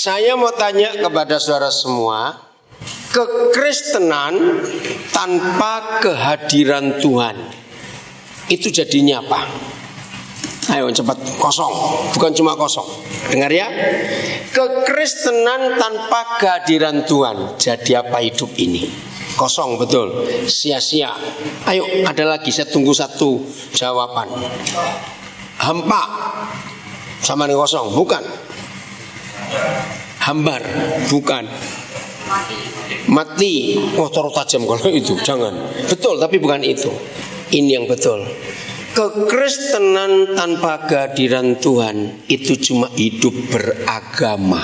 Saya mau tanya kepada saudara semua, kekristenan tanpa kehadiran Tuhan itu jadinya apa? Ayo cepat, kosong. Bukan cuma kosong. Dengar ya. Kekristenan tanpa kehadiran Tuhan, jadi apa hidup ini? Kosong, betul. Sia-sia. Ayo, ada lagi, saya tunggu satu jawaban. Hampa sama dengan kosong, bukan. Hambar, bukan. Mati. Oh, taruh tajam kalau itu, jangan. Betul, tapi bukan itu. Ini yang betul. Kekristenan tanpa kehadiran Tuhan itu cuma hidup beragama,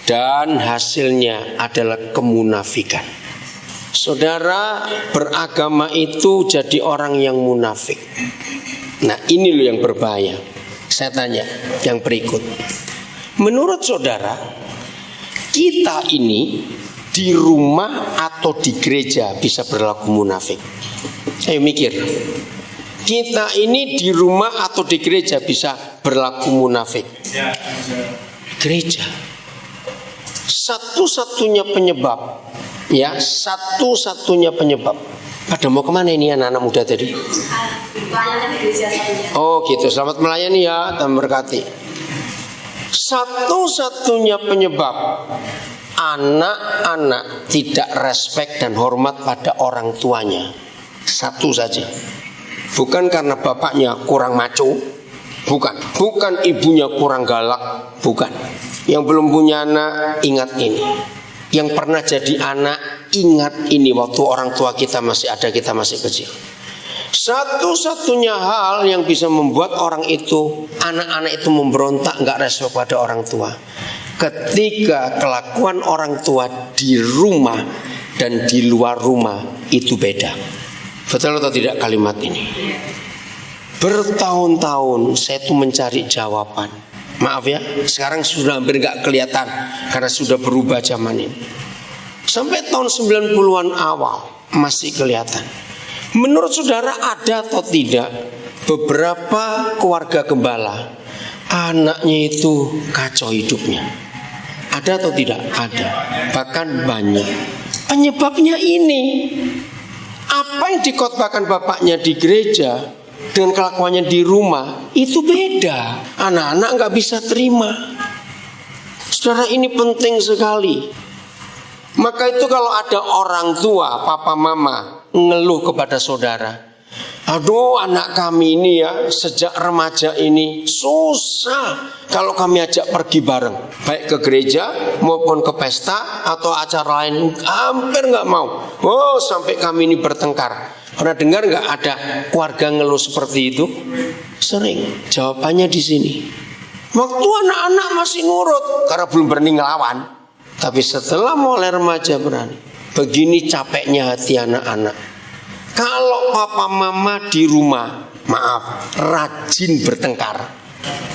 dan hasilnya adalah kemunafikan. Saudara, beragama itu jadi orang yang munafik. Nah, ini loh yang berbahaya. Saya tanya yang berikut. Menurut saudara, kita ini di rumah atau di gereja bisa berlaku munafik? Ayo mikir. Kita ini di rumah atau di gereja bisa berlaku munafik? Gereja. Satu-satunya penyebab, ya, satu-satunya penyebab. Pada mau kemana ini anak-anak muda tadi? Oh gitu, selamat melayani ya, Tuhan berkati. Satu-satunya penyebab anak-anak tidak respek dan hormat pada orang tuanya, satu saja. Bukan karena bapaknya kurang maco, bukan ibunya kurang galak, bukan. Yang belum punya anak, ingat ini. Yang pernah jadi anak, ingat ini. Waktu orang tua kita masih ada, kita masih kecil. Satu-satunya hal yang bisa membuat orang itu, anak-anak itu memberontak, gak respek pada orang tua, ketika kelakuan orang tua di rumah dan di luar rumah itu beda. Betul atau tidak kalimat ini? Bertahun-tahun saya tuh mencari jawaban. Maaf ya, sekarang sudah hampir gak kelihatan karena sudah berubah zaman ini. Sampai tahun 90-an awal masih kelihatan. Menurut saudara, ada atau tidak beberapa keluarga gembala anaknya itu kacau hidupnya? Ada atau tidak? Ada. Bahkan banyak. Penyebabnya ini. Apa yang dikotbahkan bapaknya di gereja dengan kelakuannya di rumah itu beda. Anak-anak gak bisa terima. Saudara, ini penting sekali. Maka itu kalau ada orang tua, papa mama ngeluh kepada saudara, aduh anak kami ini ya sejak remaja ini susah kalau kami ajak pergi bareng, baik ke gereja maupun ke pesta atau acara lain, hampir gak mau. Oh, sampai kami ini bertengkar. Pernah dengar gak ada keluarga ngeluh seperti itu? Sering. Jawabannya di sini. Waktu anak-anak masih nurut karena belum berani ngelawan. Tapi setelah mulai remaja berani. Begini capeknya hati anak-anak. Kalau papa mama di rumah, maaf, rajin bertengkar.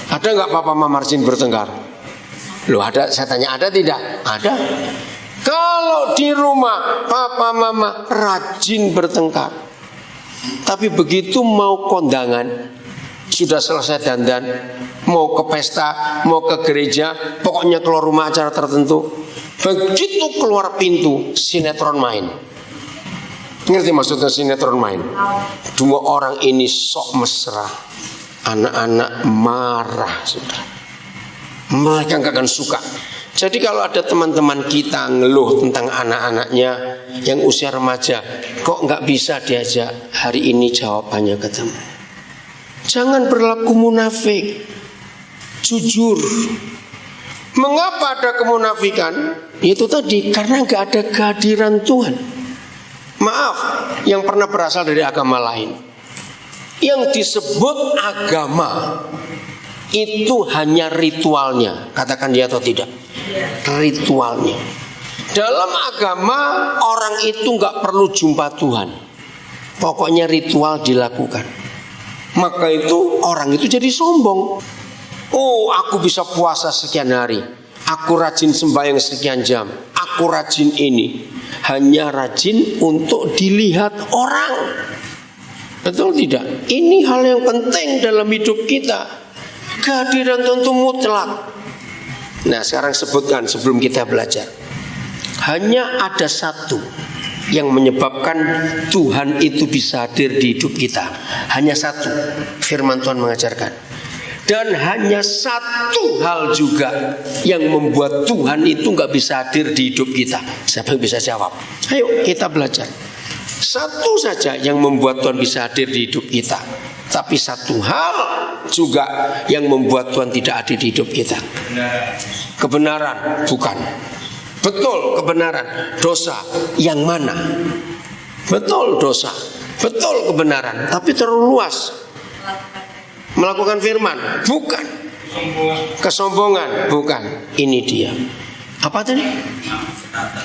Ada nggak papa mama rajin bertengkar? Loh ada, saya tanya ada tidak? Ada. Kalau di rumah papa mama rajin bertengkar, tapi begitu mau kondangan, sudah selesai dandan, mau ke pesta, mau ke gereja, pokoknya keluar rumah acara tertentu, begitu keluar pintu sinetron main. Ngerti maksudnya sinetron main? Dua orang ini sok mesra, anak-anak marah, saudara. Mereka gak akan suka. Jadi kalau ada teman-teman kita ngeluh tentang anak-anaknya yang usia remaja, kok gak bisa diajak, hari ini jawabannya ketemu. Jangan berlaku munafik, jujur. Mengapa ada kemunafikan? Itu tadi, karena gak ada kehadiran Tuhan. Maaf, yang pernah berasal dari agama lain. Yang disebut agama itu hanya ritualnya. Katakan dia atau tidak? Ritualnya. Dalam agama orang itu gak perlu jumpa Tuhan. Pokoknya ritual dilakukan. Maka itu orang itu jadi sombong. Oh, aku bisa puasa sekian hari, aku rajin sembahyang sekian jam, aku rajin ini. Hanya rajin untuk dilihat orang. Betul tidak? Ini hal yang penting dalam hidup kita. Kehadiran Tuhan itu mutlak. Nah sekarang sebutkan sebelum kita belajar. Hanya ada satu yang menyebabkan Tuhan itu bisa hadir di hidup kita. Hanya satu, firman Tuhan mengajarkan. Dan hanya satu hal juga yang membuat Tuhan itu gak bisa hadir di hidup kita. Siapa yang bisa jawab? Ayo kita belajar. Satu saja yang membuat Tuhan bisa hadir di hidup kita. Tapi satu hal juga yang membuat Tuhan tidak hadir di hidup kita. Kebenaran, bukan. Betul kebenaran. Dosa, yang mana? Betul dosa, betul kebenaran, tapi terlalu luas. Melakukan firman, bukan. Kesombongan, bukan. Ini dia. Apa tadi?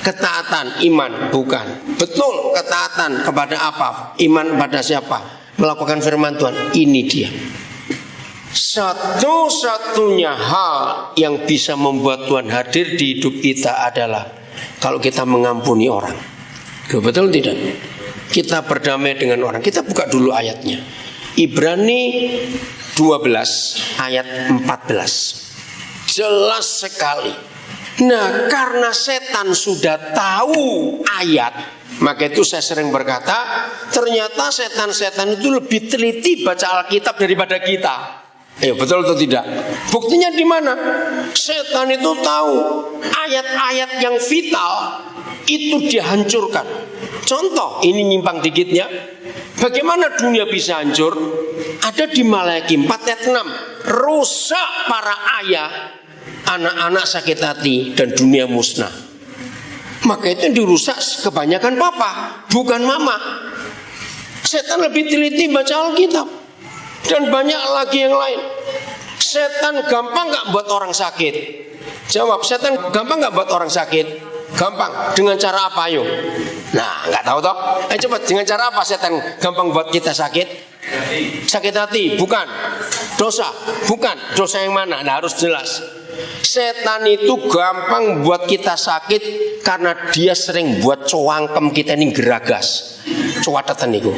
Ketaatan, iman, bukan. Betul ketaatan kepada apa? Iman pada siapa? Melakukan firman Tuhan, ini dia. Satu-satunya hal yang bisa membuat Tuhan hadir di hidup kita adalah kalau kita mengampuni orang. Betul tidak? Kita berdamai dengan orang. Kita buka dulu ayatnya. Ibrani 12 ayat 14. Jelas sekali. Nah, karena setan sudah tahu ayat, maka itu saya sering berkata, ternyata setan-setan itu lebih teliti baca Alkitab daripada kita. Betul atau tidak? Buktinya di mana? Setan itu tahu ayat-ayat yang vital itu dihancurkan. Contoh, ini nyimpang dikitnya. Bagaimana dunia bisa hancur? Ada di Malaki 4 ayat 6. Rusak para ayah, anak-anak sakit hati, dan dunia musnah. Maka itu dirusak kebanyakan papa, bukan mama. Setan lebih teliti baca Alkitab. Dan banyak lagi yang lain. Setan gampang gak buat orang sakit? Jawab, setan gampang gak buat orang sakit? Gampang. Dengan cara apa yuk? Nah, gak tahu toh? Coba dengan cara apa setan gampang buat kita sakit? Sakit hati, bukan. Dosa, bukan. Dosa yang mana? Nah, harus jelas. Setan itu gampang buat kita sakit karena dia sering buat cowangkem kita ini geragas. Cuatetan itu.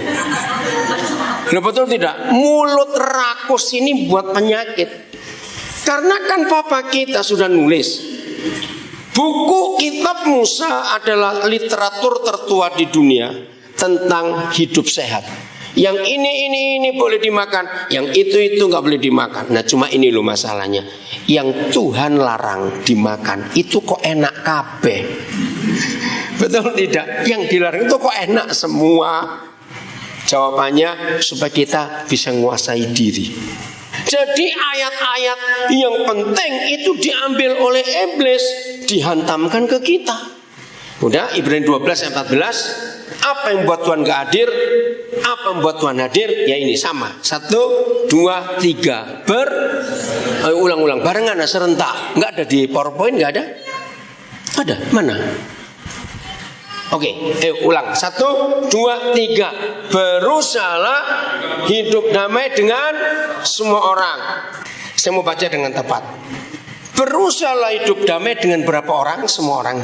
Loh, betul tidak? Mulut rakus ini buat penyakit. Karena kan papa kita sudah nulis, buku kitab Musa adalah literatur tertua di dunia tentang hidup sehat. Yang ini boleh dimakan, yang itu nggak boleh dimakan. Nah, cuma ini loh masalahnya. Yang Tuhan larang dimakan itu kok enak kabeh. Betul tidak? Yang dilarang itu kok enak semua. Jawabannya supaya kita bisa menguasai diri. Jadi ayat-ayat yang penting itu diambil oleh iblis, dihantamkan ke kita. Udah, Ibrani 12 ayat 14. Apa yang buat Tuhan gak hadir? Apa yang buat Tuhan hadir? Ya ini sama. 1, 2, 3. Ulang-ulang barengan serentak. Gak ada di PowerPoint, gak ada? Ada, mana? Oke, ulang. 1, 2, 3. Berusahalah hidup damai dengan semua orang. Saya mau baca dengan tepat. Berusahalah hidup damai dengan berapa orang? Semua orang.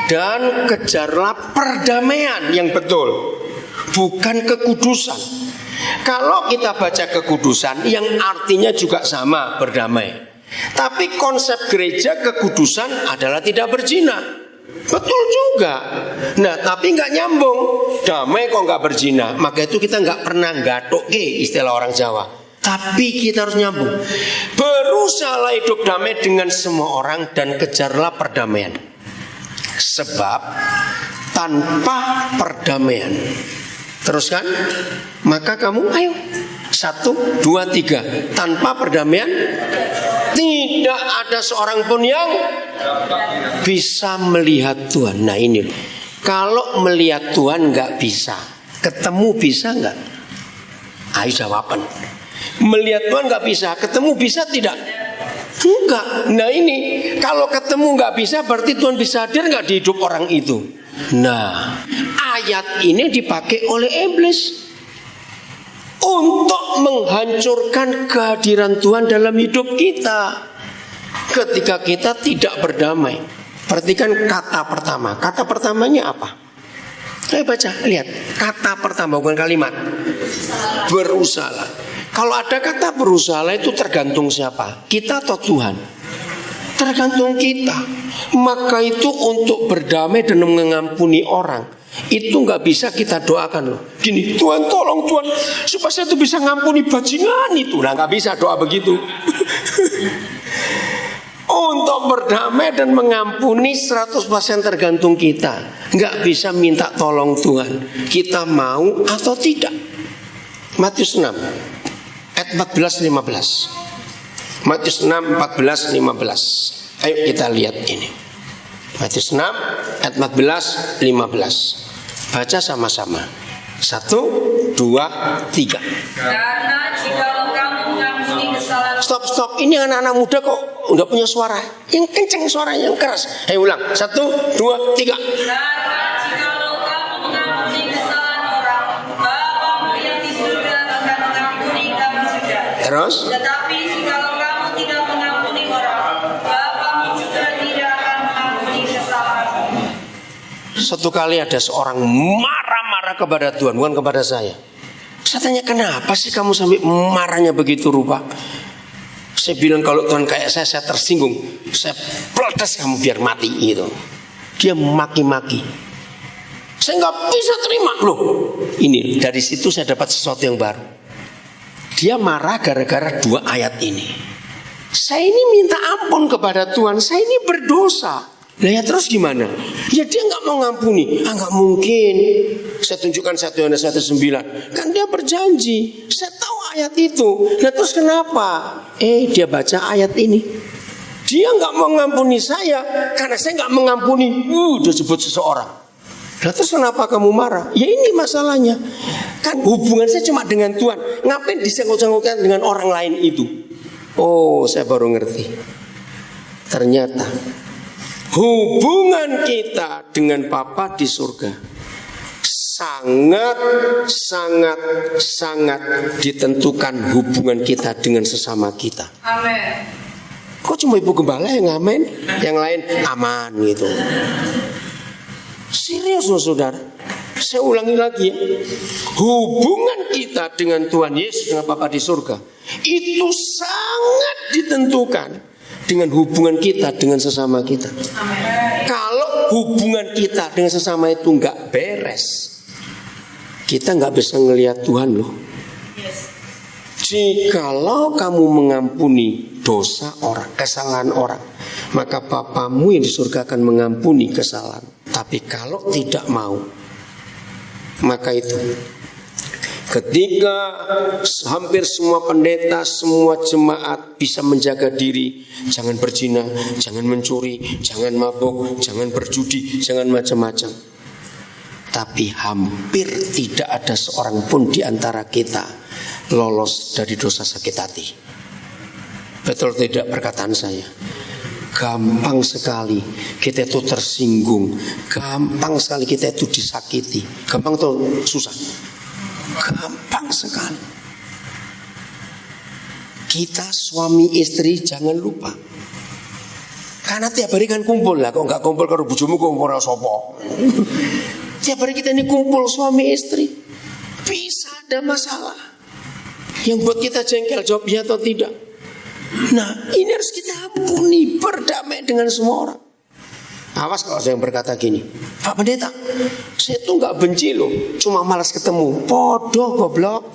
Dan kejarlah perdamaian yang betul, bukan kekudusan. Kalau kita baca kekudusan, yang artinya juga sama, berdamai. Tapi konsep gereja kekudusan adalah tidak berzina. Betul juga. Nah, tapi nggak nyambung. Damai kok nggak berzina. Maka itu kita nggak pernah gatok istilah orang Jawa. Tapi kita harus nyambung. Berusahalah hidup damai dengan semua orang dan kejarlah perdamaian. Sebab tanpa perdamaian, teruskan, maka kamu ayo 1, 2, 3. Tanpa perdamaian tidak ada seorang pun yang bisa melihat Tuhan. Nah ini loh. Kalau melihat Tuhan nggak bisa, ketemu bisa nggak? Ayo jawaban. Melihat Tuhan nggak bisa, ketemu bisa tidak? Enggak. Nah ini kalau ketemu nggak bisa, berarti Tuhan bisa hadir nggak di hidup orang itu? Nah, ayat ini dipakai oleh iblis untuk menghancurkan kehadiran Tuhan dalam hidup kita. Ketika kita tidak berdamai. Perhatikan kata pertama. Kata pertamanya apa? Saya baca, lihat. Kata pertama bukan kalimat. Berusahalah. Kalau ada kata berusaha itu tergantung siapa? Kita atau Tuhan? Tergantung kita. Maka itu untuk berdamai dan mengampuni orang, itu nggak bisa kita doakan loh. Gini, Tuhan tolong Tuhan supaya saya itu bisa ngampuni bajingan itu. Nah, nggak bisa doa begitu. Untuk berdamai dan mengampuni 100% tergantung kita. Nggak bisa minta tolong Tuhan, kita mau atau tidak. Matius 6 ayat 14-15. Matius 6 14-15. Ayo kita lihat ini. Matius 6 ayat 14-15. Baca sama-sama. 1, 2, 3. Karena jikalau kamu mengampuni kesalahan. Stop. Ini anak-anak muda kok udah punya suara yang kenceng, suara yang keras. Ayo ulang. 1, 2, 3. Karena jikalau kamu mengampuni kesalahan orang, Bapamu yang di surga akan mengampuni kamu juga. Terus? Tetapi jikalau kamu tidak mengampuni orang, Bapamu juga tidak akan mengampuni kesalahanmu. Satu kali ada seorang marah-marah kepada Tuhan, bukan kepada saya. Saya tanya, kenapa sih kamu sampai marahnya begitu rupa? Saya bilang, kalau Tuhan kayak saya tersinggung. Saya protes kamu biar mati gitu. Dia maki-maki. Saya nggak bisa terima loh. Ini dari situ saya dapat sesuatu yang baru. Dia marah gara-gara 2 ayat ini. Saya ini minta ampun kepada Tuhan. Saya ini berdosa. Nah ya terus gimana? Ya dia nggak mau ngampuni. Nggak mungkin. Saya tunjukkan 1 Yohanes 1:9. Kan dia berjanji. Saya tahu ayat itu. Nah terus kenapa? Dia baca ayat ini. Dia nggak mau ngampuni saya karena saya nggak mengampuni. Dia sebut seseorang. Nah terus kenapa kamu marah? Ya ini masalahnya. Kan hubungan saya cuma dengan Tuhan. Ngapain disenggot-sengotkan dengan orang lain itu? Oh, saya baru ngerti. Ternyata hubungan kita dengan Bapa di surga sangat ditentukan hubungan kita dengan sesama kita. Amin. Kok cuma Ibu Gembala yang amin, yang lain aman gitu? Serius loh saudara. Saya ulangi lagi ya. Hubungan kita dengan Tuhan Yesus, dengan Bapa di surga, itu sangat ditentukan dengan hubungan kita dengan sesama kita. Amin. Kalau hubungan kita dengan sesama itu nggak beres, kita nggak bisa ngelihat Tuhan loh. Yes. Jikalau kamu mengampuni dosa orang, kesalahan orang, maka Bapamu yang di surga akan mengampuni kesalahan. Tapi kalau tidak mau, maka itu ketika hampir semua pendeta, semua jemaat bisa menjaga diri, jangan berzina, jangan mencuri, jangan mabuk, jangan berjudi, jangan macam-macam. Tapi hampir tidak ada seorang pun di antara kita lolos dari dosa sakit hati. Betul tidak perkataan saya? Gampang sekali kita itu tersinggung, gampang sekali kita itu disakiti. Gampang atau susah? Gampang sekali. Kita suami istri jangan lupa. Karena tiap hari kan kumpul lah. Kok nggak kumpul karo bojomu kumpul karo sapa? Tiap hari kita ini kumpul suami istri. Bisa ada masalah yang buat kita jengkel, jawab ya atau tidak. Nah ini harus kita ampuni, berdamai dengan semua orang. Awas kalau saya yang berkata gini, Pak Pendeta, saya tuh gak benci loh, cuma malas ketemu. Podoh goblok.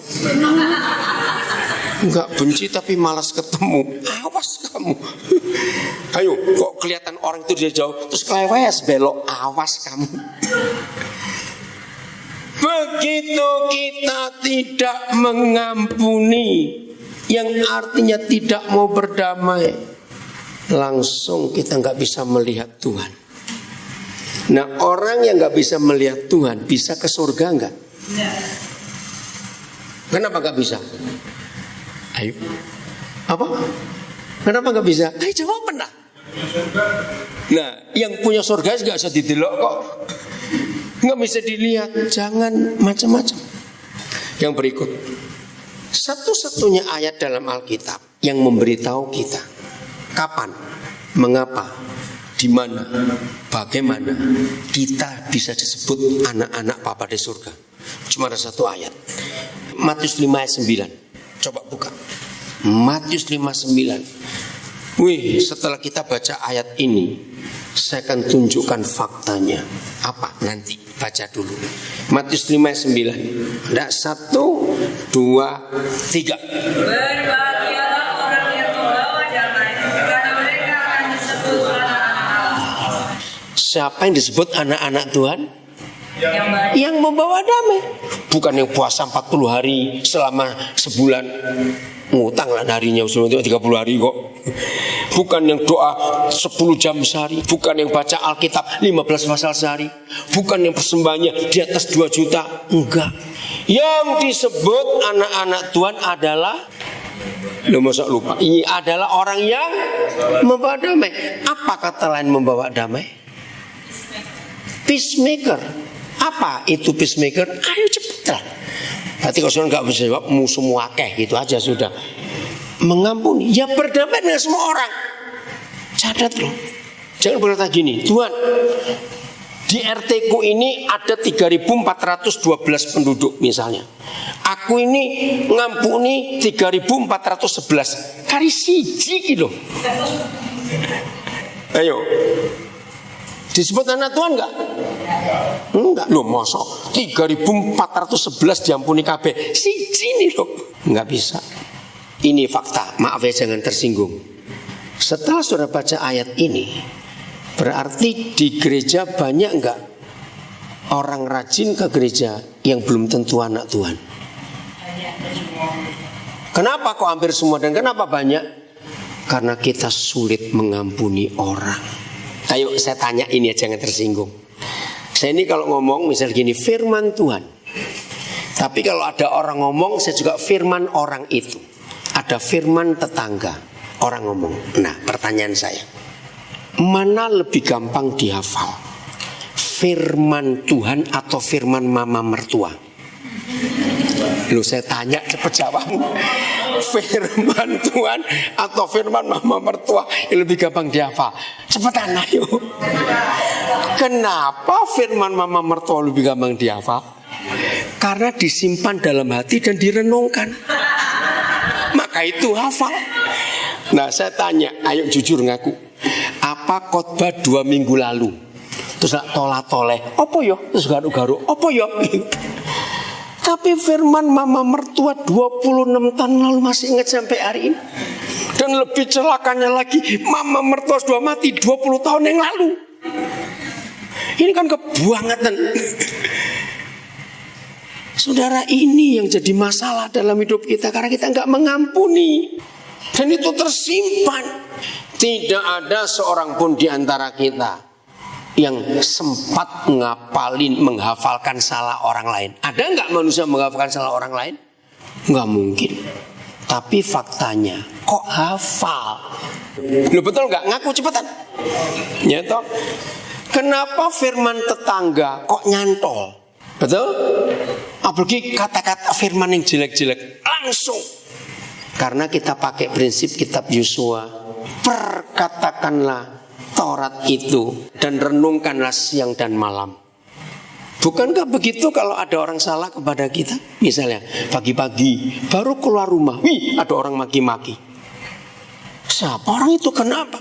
Gak benci tapi malas ketemu. Awas kamu. Ayo, kok kelihatan orang itu dia jauh terus kelewes belok, awas kamu. Begitu kita tidak mengampuni, yang artinya tidak mau berdamai, langsung kita gak bisa melihat Tuhan. Nah orang yang gak bisa melihat Tuhan bisa ke surga gak? Kenapa gak bisa? Ayo. Apa? Kenapa gak bisa? Ayo jawaban lah. Nah yang punya surga gak bisa didelok kok, gak bisa dilihat. Jangan macam-macam. Yang berikut, satu-satunya ayat dalam Alkitab yang memberitahu kita kapan, mengapa, di mana, bagaimana kita bisa disebut anak-anak Bapa di surga. Cuma ada satu ayat. Matius 5 ayat 9. Coba buka. Matius 5:9. Wih, setelah kita baca ayat ini, saya akan tunjukkan faktanya. Apa? Nanti baca dulu. Matius 5 ayat 9. Ada 1, 2, 3. Berbahagialah orang yang membawa damai, karena mereka akan disebut anak-anak Allah. Siapa yang disebut anak-anak Tuhan? Yang baik. Yang membawa damai. Bukan yang puasa 40 hari selama sebulan. Ngutang lah harinya selama 30 hari kok. Bukan yang doa 10 jam sehari. Bukan yang baca Alkitab 15 pasal sehari. Bukan yang persembahannya di atas 2 juta. Enggak. Yang disebut anak-anak Tuhan adalah, lu masa lupa, ini adalah orang yang membawa damai. Apa kata lain membawa damai? Peacemaker. Apa itu peacemaker? Ayo cepetlah. Berarti kalau sudah nggak bisa jawab, musuh muakeh gitu aja sudah. Mengampuni, ya berdamai dengan semua orang. Catat loh. Jangan berkata gini, Tuhan, di RT ku ini ada 3.412 penduduk misalnya. Aku ini ngampuni 3.411. Kali siji gitu. Ayo. Disebut anak Tuhan enggak? Enggak loh, mosok 3.411 diampuni kabeh. Siji nih loh. Enggak bisa. Ini fakta. Maaf ya, jangan tersinggung. Setelah saudara baca ayat ini, berarti di gereja banyak enggak orang rajin ke gereja yang belum tentu anak Tuhan? Kenapa kok hampir semua dan kenapa banyak? Karena kita sulit mengampuni orang. Ayo saya tanya ini ya, jangan tersinggung. Saya ini kalau ngomong misal gini, firman Tuhan. Tapi kalau ada orang ngomong, saya juga firman orang itu. Ada firman tetangga, orang ngomong. Nah, pertanyaan saya, mana lebih gampang dihafal? Firman Tuhan atau firman mama mertua? Loh, saya tanya cepet jawab. Firman Tuhan atau firman mama mertua yang lebih gampang dihafal? Cepetan ayo. Kenapa firman mama mertua lebih gampang dihafal? Karena disimpan dalam hati dan direnungkan. Maka itu hafal. Nah, saya tanya, ayo jujur ngaku. Apa khotbah 2 minggu lalu? Terus gak toleh-toleh, apa yo? Terus garu-garu, apa yo? Tapi firman mama mertua 26 tahun lalu masih ingat sampai hari ini. Dan lebih celakanya lagi, mama mertua sudah mati 20 tahun yang lalu. Ini kan kebuangatan. Saudara, ini yang jadi masalah dalam hidup kita, karena kita nggak mengampuni. Dan itu tersimpan. Tidak ada seorang pun di antara kita yang sempat menghafalkan salah orang lain. Ada nggak manusia menghafalkan salah orang lain? Nggak mungkin. Tapi faktanya, kok hafal? Lu betul nggak? Ngaku cepetan. Ya toh? Kenapa firman tetangga kok nyantol? Betul? Apalagi kata-kata firman yang jelek-jelek langsung. Karena kita pakai prinsip kitab Yosua, perkatakanlah Taurat itu dan renungkanlah siang dan malam. Bukankah begitu kalau ada orang salah kepada kita? Misalnya pagi-pagi baru keluar rumah, wih ada orang maki-maki. Siapa orang itu, kenapa?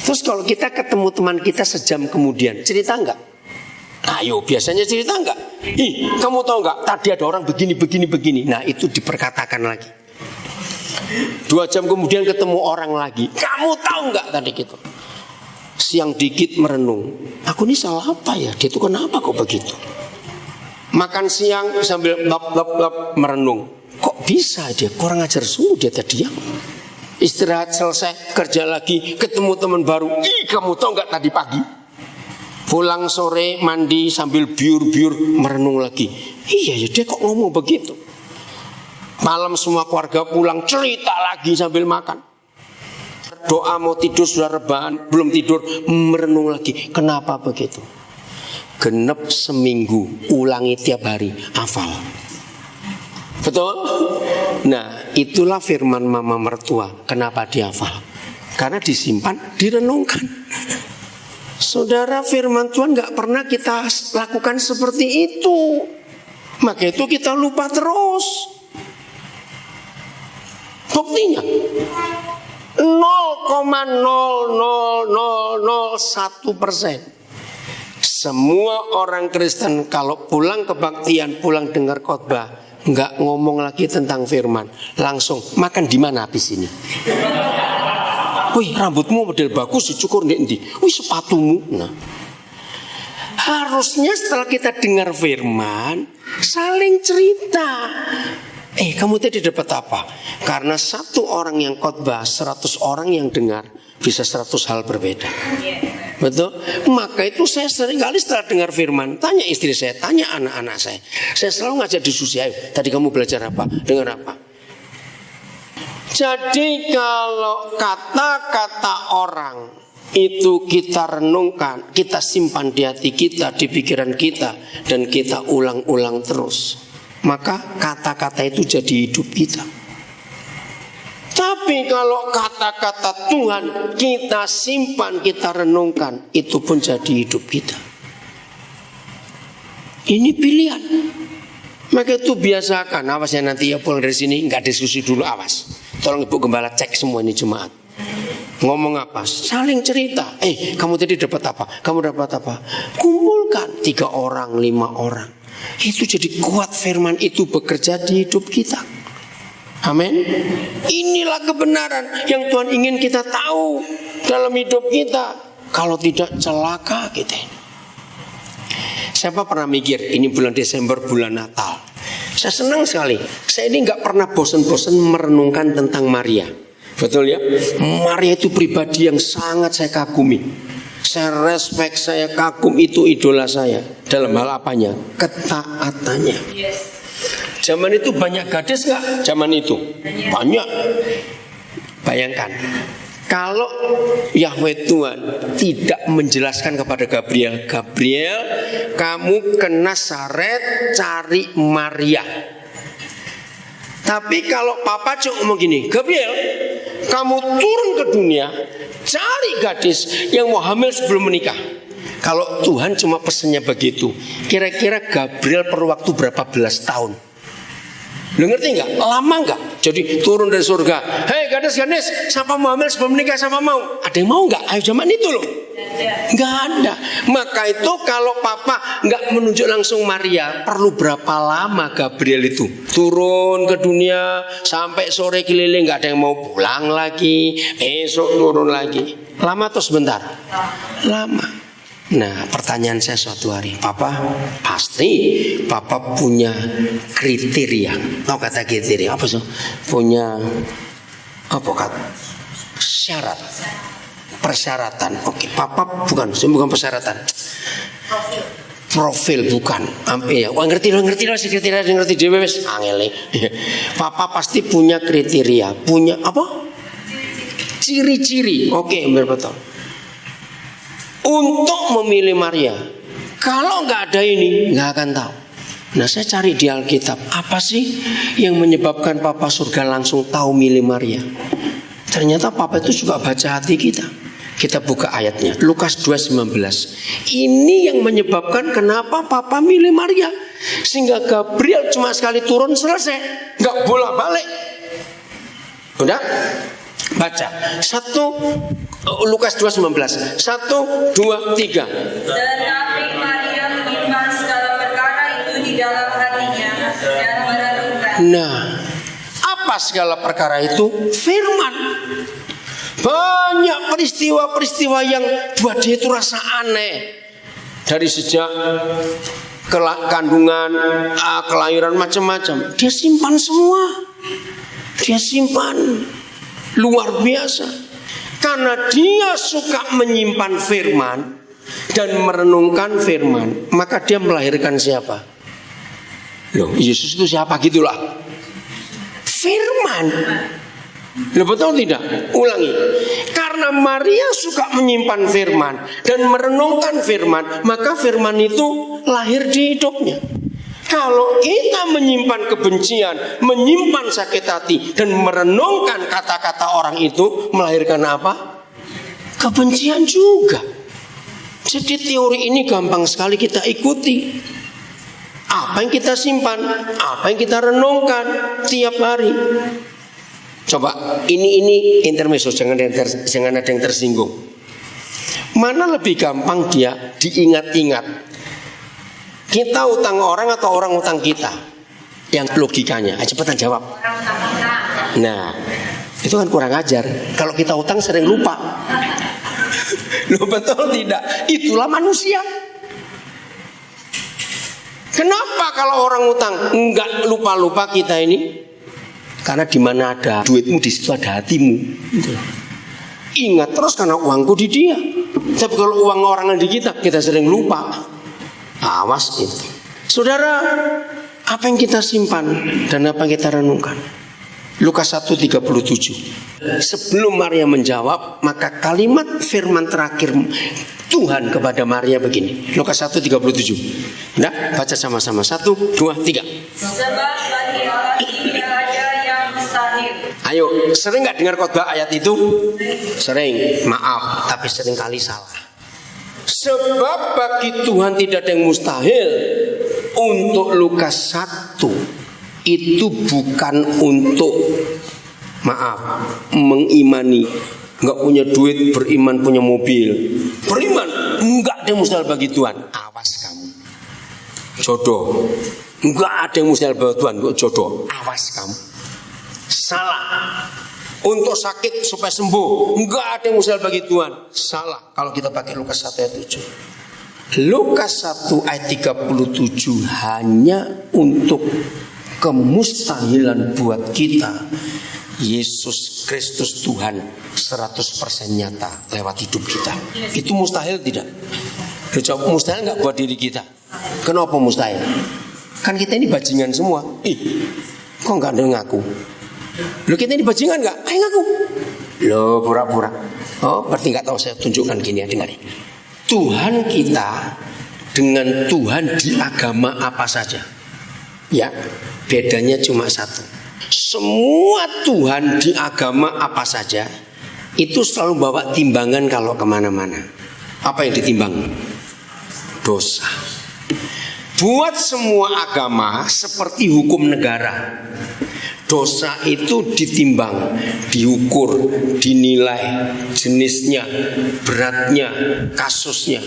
Terus kalau kita ketemu teman kita sejam kemudian, cerita enggak? Ayo, biasanya cerita enggak? Ih, kamu tahu enggak? Tadi ada orang begini. Nah, itu diperkatakan lagi. 2 jam kemudian ketemu orang lagi. Kamu tahu enggak tadi gitu? Siang dikit merenung. Aku ini salah apa ya? Dia itu kenapa kok begitu? Makan siang sambil lap merenung. Kok bisa dia? Kurang ajar sungguh dia tadi ya. Istirahat selesai, kerja lagi, ketemu teman baru. Ih, kamu tahu enggak tadi pagi? Pulang sore mandi sambil biur-biur merenung lagi. Iya ya, dia kok ngomong begitu. Malam semua keluarga pulang, cerita lagi sambil makan. Doa mau tidur sudah rebahan, belum tidur, merenung lagi. Kenapa begitu? Genep seminggu, ulangi tiap hari, hafal. Betul? Nah, itulah firman mama mertua. Kenapa dihafal? Karena disimpan, direnungkan. Saudara, firman Tuhan gak pernah kita lakukan seperti itu. Maka itu kita lupa terus. Buktinya, 0,00001%. Semua orang Kristen kalau pulang kebaktian, pulang dengar khotbah, nggak ngomong lagi tentang firman, langsung makan di mana habis ini. Wih, rambutmu model bagus dicukur ndi. Wih, sepatumu. Nah, harusnya setelah kita dengar firman, saling cerita. Kamu tadi dapat apa? Karena satu orang yang khotbah, 100 orang yang dengar, bisa 100 hal berbeda. Betul? Maka itu saya sering kali setelah dengar firman, tanya istri saya, tanya anak-anak saya. Saya selalu ngajak diskusi, ayo, tadi kamu belajar apa? Dengar apa? Jadi kalau kata-kata orang itu kita renungkan, kita simpan di hati kita, di pikiran kita, dan kita ulang-ulang terus, maka kata-kata itu jadi hidup kita. Tapi kalau kata-kata Tuhan kita simpan, kita renungkan, itu pun jadi hidup kita. Ini pilihan. Maka itu biasakan. Awas ya, nanti ya pulang dari sini nggak diskusi dulu, awas. Tolong Ibu Gembala cek semua ini jemaat. Ngomong apa? Saling cerita. Kamu tadi dapat apa? Kamu dapat apa? Kumpulkan 3 orang, 5 orang. Itu jadi kuat firman itu bekerja di hidup kita. Amin. Inilah kebenaran yang Tuhan ingin kita tahu dalam hidup kita. Kalau tidak celaka kita. Siapa pernah mikir ini bulan Desember, bulan Natal? Saya senang sekali. Saya ini nggak pernah bosan-bosan merenungkan tentang Maria. Betul ya? Maria itu pribadi yang sangat saya kagumi. Saya respect, saya kagum, itu idola saya. Dalam hal apanya? Ketaatannya. Zaman itu banyak gadis nggak? Zaman itu banyak. Bayangkan, kalau Yahweh Tuhan tidak menjelaskan kepada Gabriel, Gabriel, kamu ke Nazaret cari Maria. Tapi kalau Papa cuma ngomong gini, Gabriel, kamu turun ke dunia, cari gadis yang mau hamil sebelum menikah. Kalau Tuhan cuma pesannya begitu, kira-kira Gabriel perlu waktu berapa belas tahun? Lu ngerti nggak? Lama nggak? Jadi turun dari surga, hei gadis-gadis, siapa mau hamil sebelum menikah, siapa mau? Ada yang mau nggak? Ayo zaman itu loh. Nggak ada. Maka itu kalau Papa nggak menunjuk langsung Maria, perlu berapa lama Gabriel itu turun ke dunia sampai sore keliling, nggak ada yang mau pulang lagi, besok turun lagi. Lama atau sebentar? Lama. Nah, pertanyaan saya suatu hari, Papa, pasti Papa punya kriteria. Tahu kata kriteria apa sih? Punya apa kata? Syarat. Persyaratan. Oke, Papa bukan persyaratan. Profil bukan. Ya, ngerti lah kriteria, ngerti dhewe wis angel. Papa pasti punya kriteria, punya apa? Ciri-ciri. Oke, betul. Untuk memilih Maria. Kalau nggak ada ini, nggak akan tahu. Nah, saya cari di Alkitab, apa sih yang menyebabkan Papa surga langsung tahu milih Maria? Ternyata Papa itu juga baca hati kita. Kita buka ayatnya, Lukas 2:19. Ini yang menyebabkan kenapa Papa milih Maria. Sehingga Gabriel cuma sekali turun selesai, nggak bolak-balik. Udah? Baca. Lukas 2:19. 1, 2, 3. Tetapi Maria menyimpan segala perkara itu di dalam hatinya dan merenungkan. Nah, apa segala perkara itu? Firman. Banyak peristiwa-peristiwa yang buat dia itu rasa aneh. Dari sejak kandungan, kelahiran, macam-macam. Dia simpan semua. Dia simpan. Luar biasa. Karena dia suka menyimpan firman dan merenungkan firman, maka dia melahirkan siapa? Loh, Yesus itu siapa gitulah? Firman. Loh, betul tidak? Ulangi. Karena Maria suka menyimpan firman dan merenungkan firman, maka firman itu lahir di hidupnya. Kalau kita menyimpan kebencian, menyimpan sakit hati, dan merenungkan kata-kata orang itu, melahirkan apa? Kebencian juga. Jadi teori ini gampang sekali kita ikuti. Apa yang kita simpan, apa yang kita renungkan tiap hari. Coba ini intermezzo, jangan ada yang tersinggung. Mana lebih gampang dia diingat-ingat? Kita utang orang atau orang utang kita? Yang logikanya, cepetan jawab. Nah, itu kan kurang ajar. Kalau kita utang sering lupa. Loh, betul tidak? Itulah manusia. Kenapa kalau orang utang enggak lupa-lupa kita ini? Karena di mana ada duitmu, di situ ada hatimu. Ingat terus karena uangku di dia. Tapi kalau uang orang di kita sering lupa. Awas itu. Saudara, apa yang kita simpan dan apa yang kita renungkan? Lukas 1:37. Sebelum Maria menjawab, maka kalimat firman terakhir Tuhan kepada Maria begini. Lukas 1:37. Nah, baca sama-sama. 1, 2, 3. Sebab bagi Allah tidak ada yang mustahil. Ayo, sering gak dengar khotbah ayat itu? Sering, maaf, tapi sering kali salah. Sebab bagi Tuhan tidak ada yang mustahil. Untuk Lukas 1 itu bukan untuk, maaf, mengimani. Gak punya duit, beriman punya mobil. Beriman, gak ada yang mustahil bagi Tuhan. Awas kamu. Jodoh, gak ada yang mustahil bagi Tuhan. Jodoh, awas kamu. Salah. Untuk sakit supaya sembuh, enggak ada yang mustahil bagi Tuhan. Salah kalau kita pakai Lukas 1 ayat 7. Lukas 1 ayat 37 hanya untuk kemustahilan buat kita. Yesus Kristus Tuhan 100% nyata lewat hidup kita. Itu mustahil tidak? Jawab mustahil enggak buat diri kita? Kenapa mustahil? Kan kita ini bajingan semua. Kok enggak ada ngaku? Loh, kita ini bajingan enggak? Ayo ngaku. Loh, pura-pura. Oh, berarti enggak tahu. Saya tunjukkan gini ya, dengarin. Tuhan kita dengan Tuhan di agama apa saja. Ya, bedanya cuma satu. Semua Tuhan di agama apa saja itu selalu bawa timbangan kalau kemana-mana. Apa yang ditimbang? Dosa. Buat semua agama seperti hukum negara. Dosa itu ditimbang, diukur, dinilai jenisnya, beratnya, kasusnya.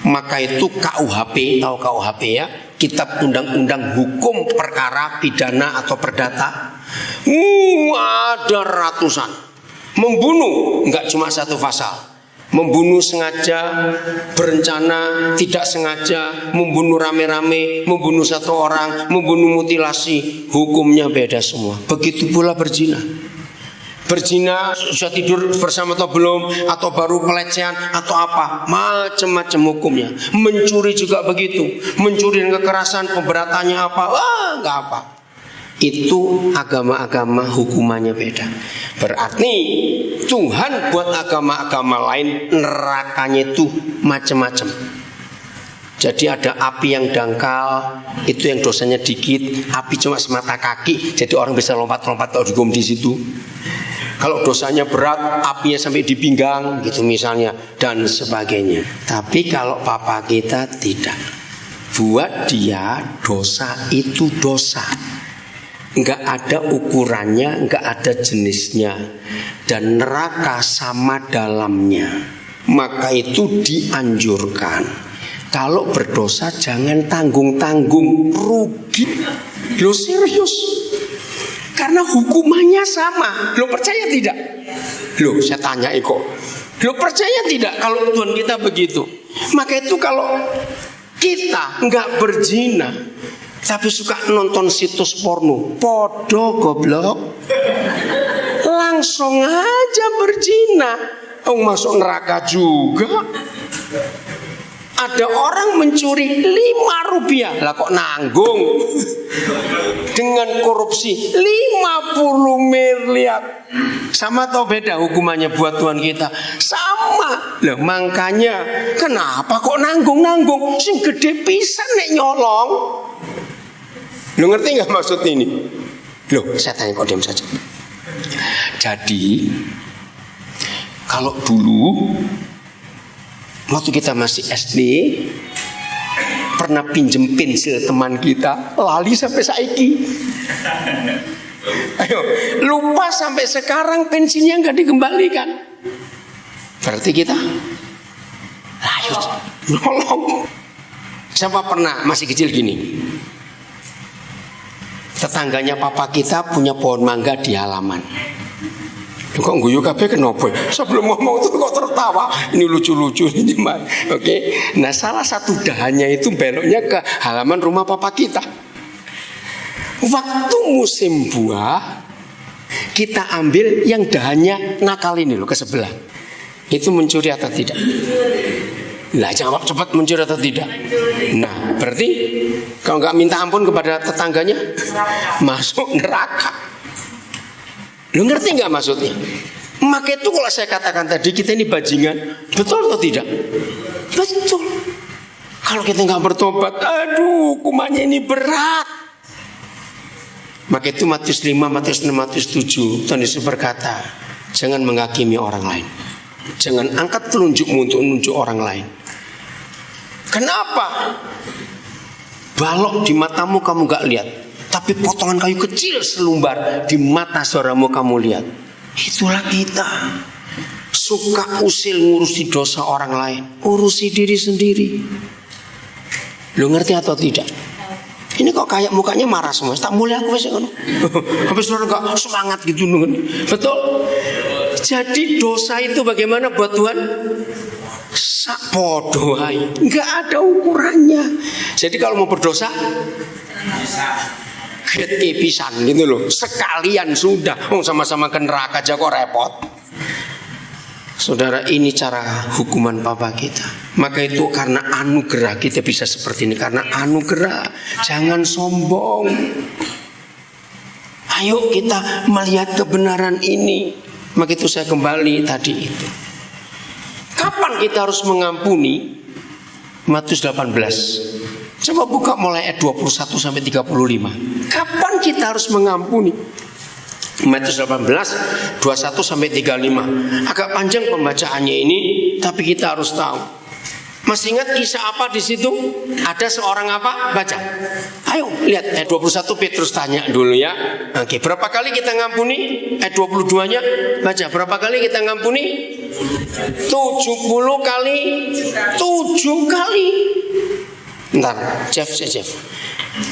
Maka itu KUHP, tahu KUHP ya? Kitab Undang-Undang Hukum Perkara Pidana atau Perdata. Ada ratusan. Membunuh enggak cuma satu pasal. Membunuh sengaja, berencana, tidak sengaja, membunuh rame-rame, membunuh satu orang, membunuh mutilasi, hukumnya beda semua. Begitu pula berzina. Berzina sudah tidur bersama atau belum, atau baru pelecehan atau apa, macam-macam hukumnya. Mencuri juga begitu. Mencuri dan kekerasan pemberatannya apa? Enggak apa. Itu agama-agama hukumannya beda. Berarti Tuhan buat agama-agama lain nerakanya itu macam-macam. Jadi ada api yang dangkal, itu yang dosanya dikit. Api cuma semata kaki, jadi orang bisa lompat-lompat kalau dihukum di situ. Kalau dosanya berat, apinya sampai di pinggang, gitu misalnya, dan sebagainya. Tapi kalau papa kita tidak. Buat dia dosa itu dosa. Enggak ada ukurannya, enggak ada jenisnya, dan neraka sama dalamnya. Maka itu dianjurkan. Kalau berdosa jangan tanggung-tanggung, rugi. Lo serius? Karena hukumannya sama. Lo percaya tidak? Lo saya tanya kok. Lo percaya tidak kalau Tuhan kita begitu? Maka itu kalau kita enggak berzina, tapi suka nonton situs porno, podo goblok, langsung aja berzina, masuk neraka juga. Ada orang mencuri 5 rupiah, lah kok nanggung dengan korupsi 50 miliar. Sama atau beda hukumannya buat Tuhan kita? Sama. Loh, makanya kenapa kok nanggung-nanggung? Sing gede pisan nek nyolong. Lu ngerti gak maksud ini? Loh, saya tanya kok diam saja. Jadi kalau dulu waktu kita masih SD pernah pinjem pensil teman kita, lali sampai saiki. Ayo, lupa sampai sekarang pensiunnya nggak dikembalikan. Berarti kita ayo nolong. Siapa pernah masih kecil gini, tetangganya papa kita punya pohon mangga di halaman. Kok guyu kabeh kenapa? Sebelum ngomong tuh kok tertawa. Ini lucu-lucu ini Mas. Oke. Nah, salah satu dahannya itu beloknya ke halaman rumah papa kita. Waktu musim buah, kita ambil yang dahannya nakal ini loh ke sebelah. Itu mencuri atau tidak? Nah, jawab cepat, mencuri atau tidak? Nah, berarti kalau nggak minta ampun kepada tetangganya, masuk neraka. Lu ngerti nggak maksudnya? Maka itu kalau saya katakan tadi kita ini bajingan, betul atau tidak? Betul. Kalau kita nggak bertobat, aduh, hukumannya ini berat. Maka itu Matius 5, Matius 6, Matius 7, Tuhan Yesus berkata, jangan menghakimi orang lain. Jangan angkat telunjukmu untuk menunjuk orang lain. Kenapa? Balok di matamu kamu nggak lihat, tapi potongan kayu kecil selumbar di mata saudaramu kamu lihat. Itulah kita. Suka usil ngurusi dosa orang lain, urusi diri sendiri. Lu ngerti atau tidak? Ini kok kayak mukanya marah semua. Tak mulai aku wis ngono. Habis saudara enggak semangat gitu. Betul? Jadi dosa itu bagaimana buat Tuhan? Sak podo ae. Enggak ada ukurannya. Jadi kalau mau berdosa gede pisan gitu loh. Sekalian sudah. Oh, sama-sama ke neraka aja kok repot. Saudara, ini cara hukuman Bapa kita. Maka itu karena anugerah kita bisa seperti ini. Karena anugerah. Jangan sombong. Ayo kita melihat kebenaran ini. Maka itu saya kembali tadi itu. Kapan kita harus mengampuni? Matius 18. Coba buka mulai ayat 21 sampai 35. Kapan kita harus mengampuni? Matius 18 21 sampai 35. Agak panjang pembacaannya ini, tapi kita harus tahu. Masih ingat kisah apa di situ? Ada seorang apa? Baca. Ayo lihat ayat 21, Petrus tanya dulu ya. Oke, berapa kali kita ngampuni? Ayat 22-nya baca. Berapa kali kita ngampuni? 70 kali 7 kali. Bentar, Jeff.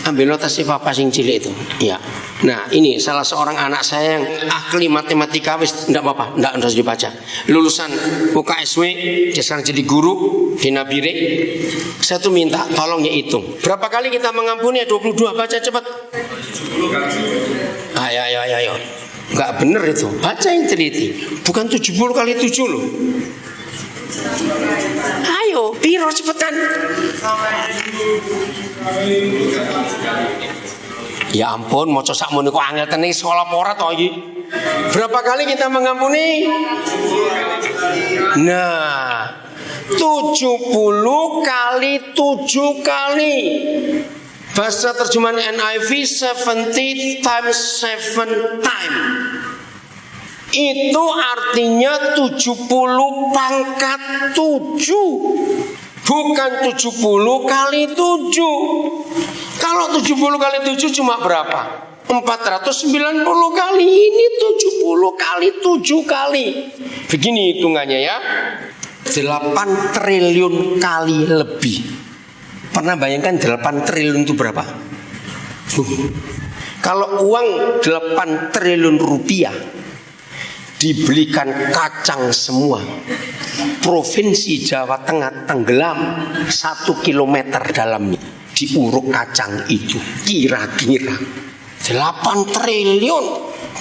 Ambil notasi papa sing cilik itu. Ya. Nah, ini salah seorang anak saya yang ahli matematika, wis enggak apa-apa, enggak harus dibaca. Lulusan UKSW, dia sekarang jadi guru di Nabire. Saya tuh minta tolong ya hitung. Berapa kali kita mengampuni? 22, baca cepat. Ayo. Enggak bener itu. Baca yang teliti. Bukan 70 kali 7 loh. Ayo, piro cepetan. Ya ampun, maca sakmono kok angel tenan sekolah ora to iki. Berapa kali kita mengampuni? Nah, 70 kali 7 kali. Bahasa terjemahan NIV 70 times 7 time. Itu artinya 70 pangkat 7. Bukan 70 kali 7. Kalau 70 kali 7 cuma berapa? 490 kali. Ini 70 kali 7 kali. Begini hitungannya ya. 8 triliun kali lebih. Pernah bayangkan 8 triliun itu berapa? Kalau uang 8 triliun rupiah dibelikan kacang semua, Provinsi Jawa Tengah tenggelam 1 kilometer dalamnya, diuruk kacang itu. Kira-kira 8 triliun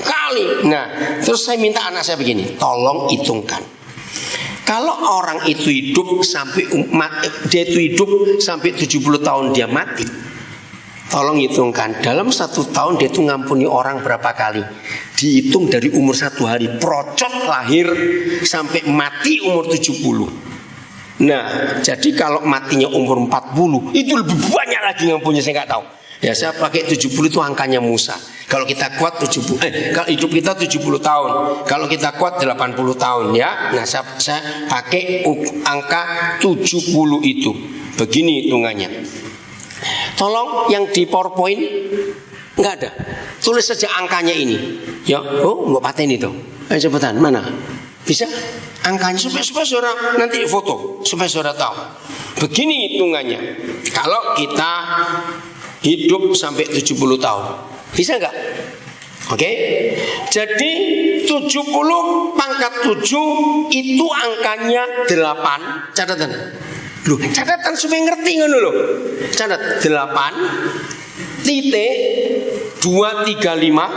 kali. Nah, terus saya minta anak saya begini, tolong hitungkan. Kalau orang itu hidup sampai dia itu hidup sampai 70 tahun dia mati, tolong hitungkan dalam 1 tahun dia itu ngampuni orang berapa kali. Dihitung dari umur 1 hari procot lahir sampai mati umur 70. Nah, jadi kalau matinya umur 40, itu lebih banyak lagi ngampunnya, saya nggak tahu. Ya, saya pakai 70 itu angkanya Musa. Kalau kita kuat 70, kalau hidup kita 70 tahun, kalau kita kuat 80 tahun ya. Nah, saya pakai angka 70 itu. Begini hitungannya. Tolong yang di PowerPoint nggak ada. tulis saja angkanya ini. Ya, nggak paten itu. Ayo cepetan, mana? Bisa angkanya supaya saudara nanti foto, supaya saudara tahu. Begini hitungannya. Kalau kita hidup sampai 70 tahun, bisa nggak? Oke, jadi 70 pangkat 7 itu angkanya 8. Catatan. Loh, catatan supaya ngerti kan dulu. Catat 8 titik 235.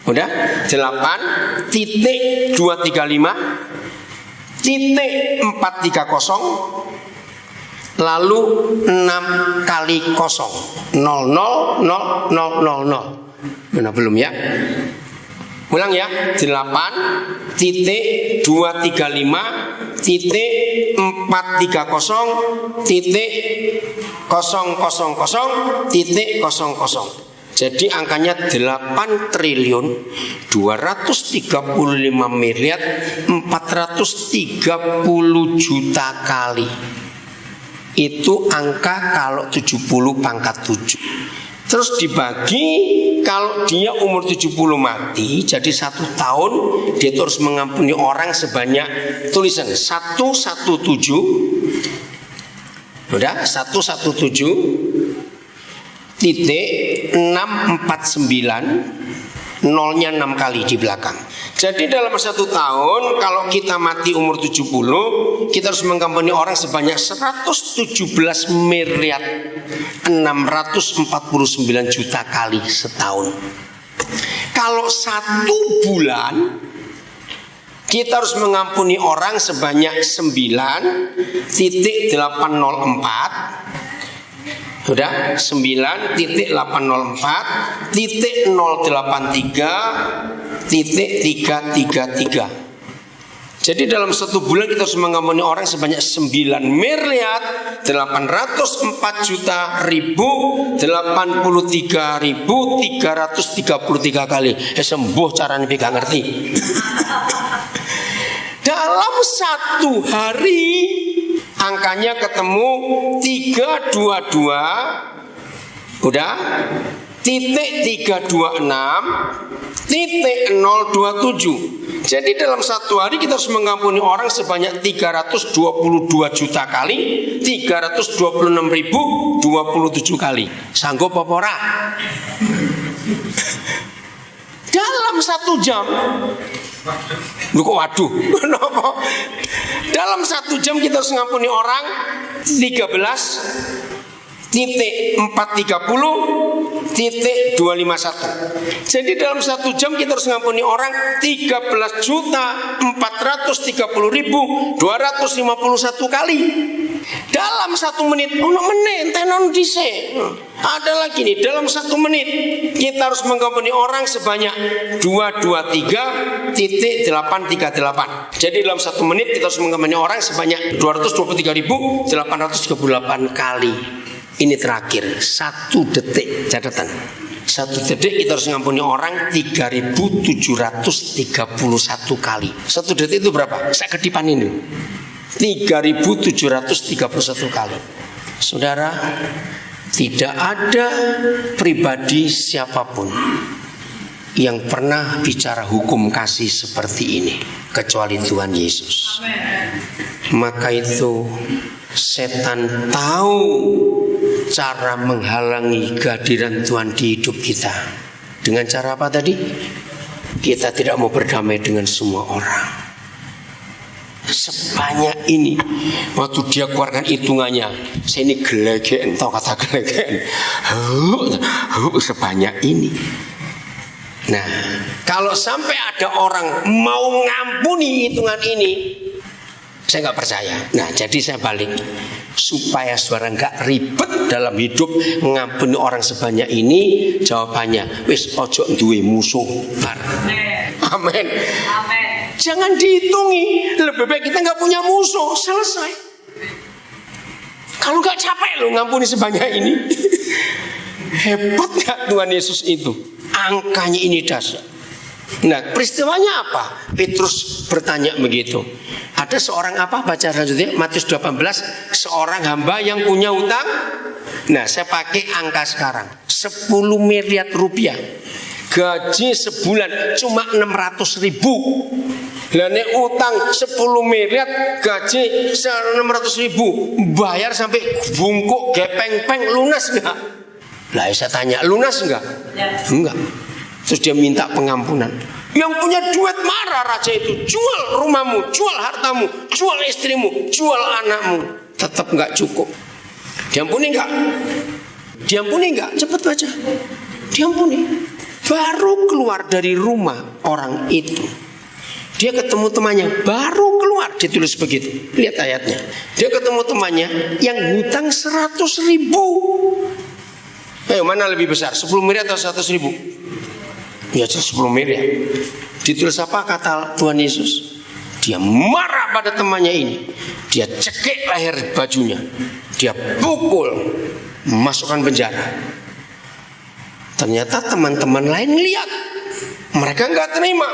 Udah 8 titik 235 titik 430 lalu 6 kali 0 0 0 0 0 0. Mana belum ya? Ulang ya. 8 titik 235 titik 430 titik 000 titik 00. Jadi angkanya 8 triliun 235 miliar 430 juta kali. Itu angka kalau 70 pangkat 7. Terus dibagi, kalau dia umur 70 mati, jadi 1 tahun dia terus mengampuni orang sebanyak, tulisan 117. Udah 117 titik 649, nolnya 6 kali di belakang. Jadi dalam 1 tahun kalau kita mati umur 70, kita harus mengampuni orang sebanyak 117 miliar 649 juta kali setahun. Kalau 1 bulan kita harus mengampuni orang sebanyak 9,804. Sudah 9,83083.333. Jadi dalam 1 bulan kita harus mengampuni orang sebanyak 9.804.083.333 kali. Sembuh caranya gak ngerti. Dalam 1 hari angkanya ketemu 322. Udah titik 326 titik 027. Jadi dalam 1 hari kita harus mengampuni orang sebanyak 322 juta kali 326.027 kali. Sanggup apa ora? Dalam 1 jam. Lu kok waduh? Kenapa? Dalam 1 jam kita harus mengampuni orang 13.430.251. Jadi dalam 1 jam kita harus mengampuni orang 13.430.251 kali. Dalam 1 menit, tenon dise. Ada lagi nih, dalam 1 menit kita harus mengampuni orang sebanyak 223.838. Jadi dalam 1 menit kita harus mengampuni orang sebanyak 223.838 kali. Ini terakhir 1 detik, catatan 1 detik kita harus mengampuni orang 3.731 kali. 1 detik itu berapa? Saya kedipan ini 3.731 kali. Saudara, tidak ada pribadi siapapun yang pernah bicara hukum kasih seperti ini kecuali Tuhan Yesus. Maka itu setan tahu cara menghalangi kehadiran Tuhan di hidup kita. Dengan cara apa tadi? Kita tidak mau berdamai dengan semua orang. Sebanyak ini. Waktu dia keluarkan hitungannya, saya ini gelegen, tahu kata gelegen, sebanyak ini. Nah, kalau sampai ada orang mau ngampuni hitungan ini, saya nggak percaya. Nah, jadi saya balik supaya saudara nggak ribet dalam hidup ngampuni orang sebanyak ini. Jawabannya, wis ojo duwe musuh. Amin. Jangan dihitungi. Lebih baik kita nggak punya musuh. Selesai. Kalau nggak capek lo ngampuni sebanyak ini. Hebat nggak Tuhan Yesus itu? Angkanya ini dahsyat. Nah, peristiwanya apa? Petrus bertanya begitu. Ada seorang apa? Baca selanjutnya Matius 18. Seorang hamba yang punya utang. Nah, saya pakai angka sekarang. 10 miliar rupiah. Gaji sebulan cuma 600.000. Lah nek utang 10 miliar, gaji 600.000, bayar sampai bungkuk gepeng-peng, lunas enggak? Lah saya tanya, lunas enggak? Enggak. Terus dia minta pengampunan. Yang punya duit marah raja itu, jual rumahmu, jual hartamu, jual istrimu, jual anakmu, tetap enggak cukup. Diampuni enggak? Diampuni enggak? Cepat baca. Diampuni. Baru keluar dari rumah orang itu, dia ketemu temannya, baru keluar, ditulis begitu. Lihat ayatnya. Dia ketemu temannya yang hutang 100.000. Ayo, mana lebih besar, 10 miliar atau 100.000? Ya 10 miliar. Ditulis apa kata Tuhan Yesus? Dia marah pada temannya ini. Dia cekik leher bajunya, dia pukul, masukkan penjara. Ternyata teman-teman lain lihat, mereka nggak terima,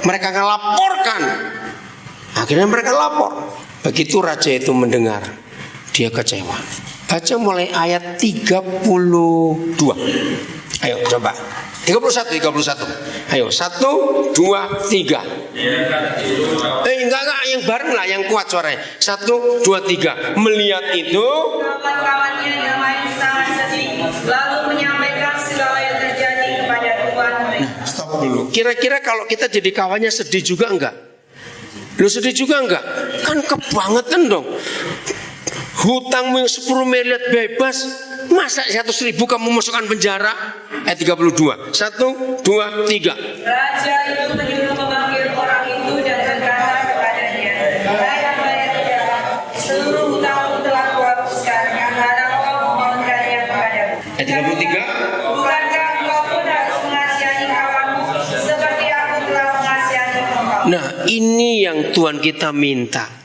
mereka nggak laporkan. Akhirnya mereka lapor. Begitu raja itu mendengar, dia kecewa. Baca mulai ayat 32. Ayo coba 31. Ayo 1, 2, 3. Enggak yang bareng lah, yang kuat suaranya. 1, 2, 3. Melihat itu, kawan-kawannya yang lain sangat sedih, lalu menyampaikan segala yang terjadi kepada Tuhan mereka. Stop dulu. Kira-kira kalau kita jadi kawannya sedih juga enggak? Lu sedih juga enggak? Kan kebangetan dong. Hutangmu yang 10 miliar bebas, masa 100.000 kamu masukkan penjara? Ayat 32. 1, 2, 3. Raja itu menyuruh memanggil orang itu dan berkata kepadanya, "Hai hamba yang jahat, seluruh hutangmu telah kuhapuskan, karena kau memohonkannya kepadaku." Ayat 33. Bukankah engkau pun harus mengasihi kawanmu seperti aku telah mengasihi engkau? Nah, ini yang Tuhan kita minta.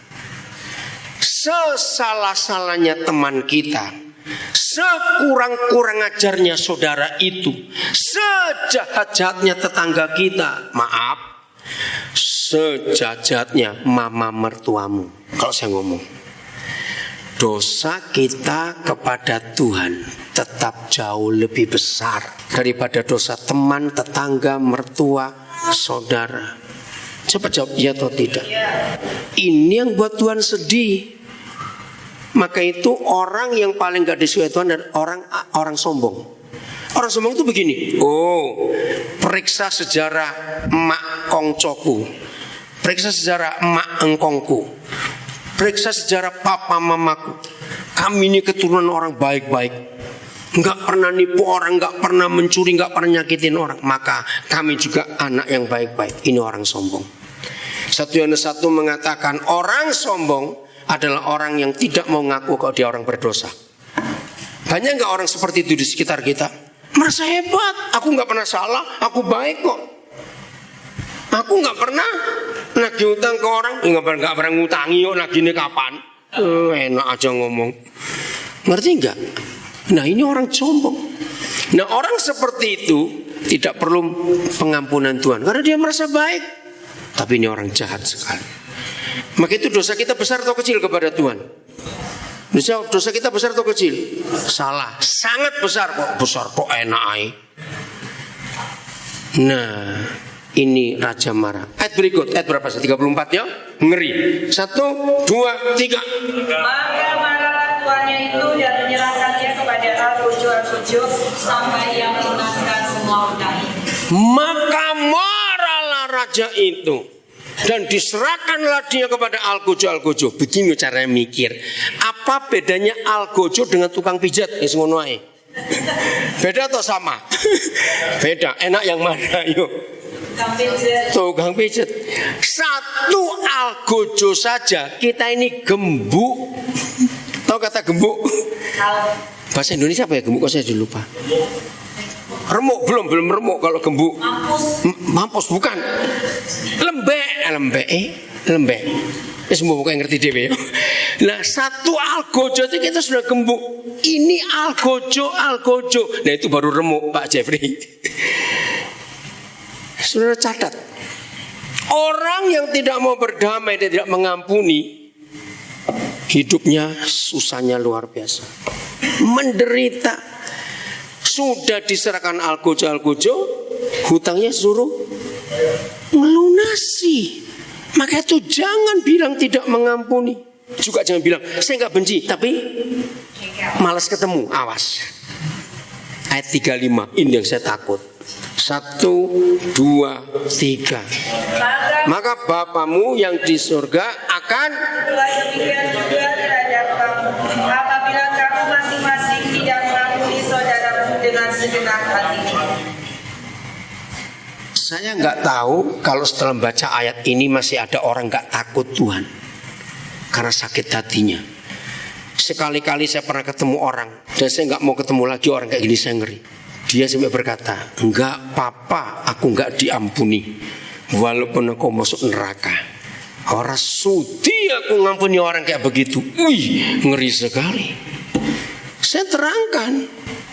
Sesalah-salahnya teman kita, sekurang-kurang ajarnya saudara itu, sejahat-jahatnya tetangga kita, maaf, sejahat-jahatnya mama mertuamu. Kalau saya ngomong, dosa kita kepada Tuhan tetap jauh lebih besar daripada dosa teman, tetangga, mertua, saudara. Coba jawab ya atau tidak. Ini yang buat Tuhan sedih. Maka itu orang yang paling gak disukai Tuhan adalah orang sombong. Orang sombong itu begini. Oh, periksa sejarah emak kongcoku, periksa sejarah emak engkongku, periksa sejarah papa mamaku. Kami ini keturunan orang baik-baik, gak pernah nipu orang, gak pernah mencuri, gak pernah nyakitin orang. Maka kami juga anak yang baik-baik. Ini orang sombong. 1 Yohanes 1 mengatakan orang sombong adalah orang yang tidak mau ngaku kalau dia orang berdosa. Banyak gak orang seperti itu di sekitar kita? Merasa hebat, aku gak pernah salah, aku baik kok. Aku gak pernah nagih utang ke orang, gak pernah ngutangi kok, nagihnya kapan. Enak aja ngomong. Ngerti gak? Nah ini orang sombong. Nah orang seperti itu tidak perlu pengampunan Tuhan, karena dia merasa baik. Tapi ini orang jahat sekali. Maka itu dosa kita besar atau kecil kepada Tuhan? Dosa kita besar atau kecil? Salah, sangat besar kok. Besar kok enak ay. Nah, ini raja marah. Ayat berikut, ayat berapa? 34 ya? Ngeri. 1, 2, 3. Maka marahlah tuannya itu dan menyerahkannya kepada Al-Qujo sampai yang melunaskan semua hutang. Maka marahlah raja itu dan diserahkanlah dia kepada Al-Qujo. Begini caranya mikir. Apa bedanya Al-Qujo dengan tukang pijat? Ngono ae. Beda atau sama? Beda. Enak yang mana? Yuk. Tukang pijat. Satu Al-Qujo saja kita ini gembuk. Tahu kata gembuk? Bahasa Indonesia apa ya gembuk? Kok saya lupa. Remuk, belum remuk kalau gembuk. Mampus bukan. Lembek. Semua bukan ngerti dewe. Nah, satu Al-Qujo itu kita sudah gembuk. Ini Al-Qujo. Nah, itu baru remuk, Pak Jeffrey. Saudara catat. Orang yang tidak mau berdamai dan tidak mengampuni, hidupnya susahnya luar biasa. Menderita. Sudah diserahkan algojo, hutangnya suruh ngelunasi. Maka itu jangan bilang tidak mengampuni. Juga jangan bilang saya nggak benci, tapi malas ketemu. Awas. Ayat 35 ini yang saya takut. 1, 2, 3. Maka Bapamu yang di surga akan demikian juga terhadap kamu. Apabila kamu masing-masing tidak mengampuni saudaramu dengan segenap hati. Saya nggak tahu kalau setelah membaca ayat ini masih ada orang nggak takut Tuhan karena sakit hatinya. Sekali-kali saya pernah ketemu orang dan saya nggak mau ketemu lagi orang kayak gini, saya ngeri. Dia sampai berkata, enggak apa-apa, aku nggak diampuni walaupun aku masuk neraka. Orang sudi aku ngampuni orang kayak begitu. Wih, ngeri sekali. Saya terangkan,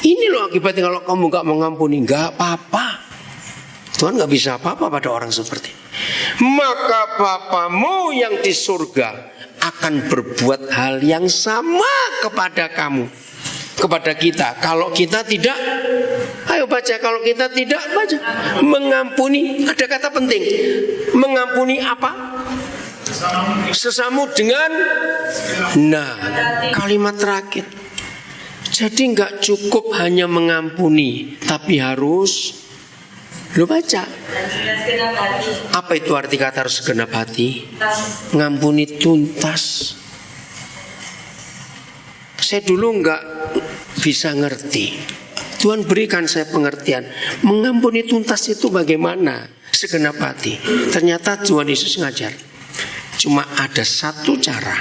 ini loh akibatnya kalau kamu nggak mengampuni. Nggak apa-apa, Tuhan nggak bisa apa-apa pada orang seperti ini. Maka Bapamu yang di surga akan berbuat hal yang sama kepada kamu, kepada kita. Kalau kita tidak, ayo baca. Kalau kita tidak baca, mengampuni. Ada kata penting, mengampuni apa? Sesamu dengan. Nah, kalimat terakhir. Jadi nggak cukup hanya mengampuni, tapi harus lu baca. Apa itu arti kata harus segenap hati? Ngampuni tuntas. Saya dulu nggak bisa ngerti. Tuhan berikan saya pengertian. Mengampuni tuntas itu bagaimana? Segenap hati. Ternyata Tuhan Yesus ngajar. Cuma ada satu cara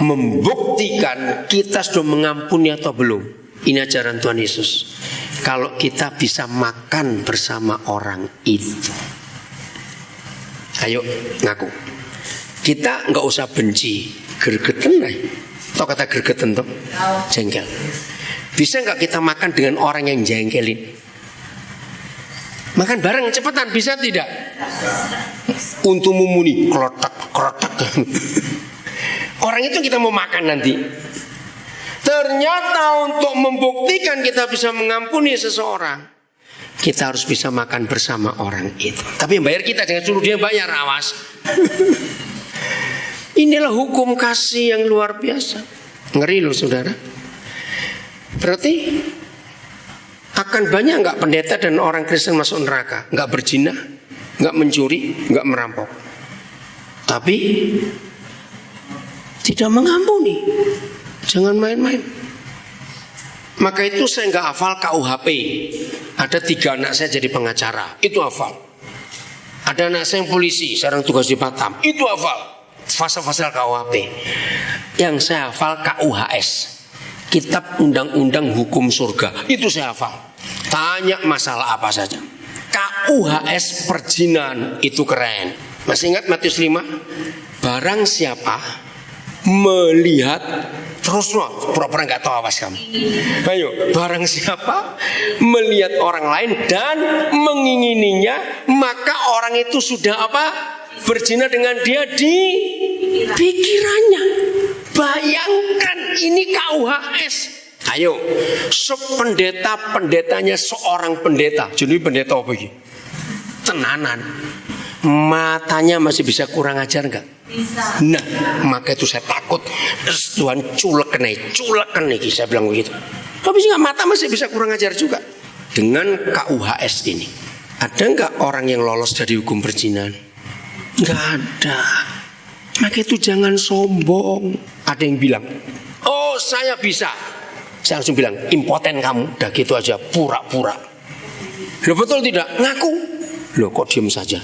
membuktikan kita sudah mengampuni atau belum. Ini ajaran Tuhan Yesus. Kalau kita bisa makan bersama orang itu. Ayo ngaku. Kita nggak usah benci, gergeten lah. Tahu kata gergeten tuh? Jengkel. Bisa nggak kita makan dengan orang yang jengkelin? Makan bareng cepetan, bisa tidak? Untuk mumuni, kerotak. Orang itu kita mau makan nanti. Ternyata untuk membuktikan kita bisa mengampuni seseorang, kita harus bisa makan bersama orang itu. Tapi yang bayar kita, jangan suruh dia bayar, awas. Inilah hukum kasih yang luar biasa. Ngeri loh saudara. Berarti akan banyak nggak pendeta dan orang Kristen masuk neraka? Nggak berzina, nggak mencuri, nggak merampok, tapi tidak mengampuni. Jangan main-main. Maka itu saya nggak hafal KUHP. Ada 3 anak saya jadi pengacara, itu hafal. Ada anak saya yang polisi, sekarang tugas di Batam, itu hafal. Pasal-pasal KUHP. Yang saya hafal KUHS, Kitab Undang-Undang Hukum Surga, itu saya hafal. Tanya masalah apa saja. KUHS perzinahan itu keren. Masih ingat Matius 5? Barang siapa melihat, terus pura-pura nggak tahu, awas kamu. Ayo, barang siapa melihat orang lain dan mengingininya, maka orang itu sudah apa? Berzina dengan dia di pikirannya. Bayangkan ini KUHS. Ayo, pendetanya seorang pendeta. Jadi pendeta apa ini? Tenanan. Matanya masih bisa kurang ajar enggak? Bisa. Nah, maka itu saya takut. Tuhan culeken nih, saya bilang begitu. Tapi enggak, mata masih bisa kurang ajar juga. Dengan KUHS ini, ada enggak orang yang lolos dari hukum perzinahan? Enggak ada. Maka itu jangan sombong. Ada yang bilang, oh saya bisa. Saya langsung bilang, impoten kamu. Udah gitu aja, pura-pura. Loh betul tidak? Ngaku. Loh kok diem saja?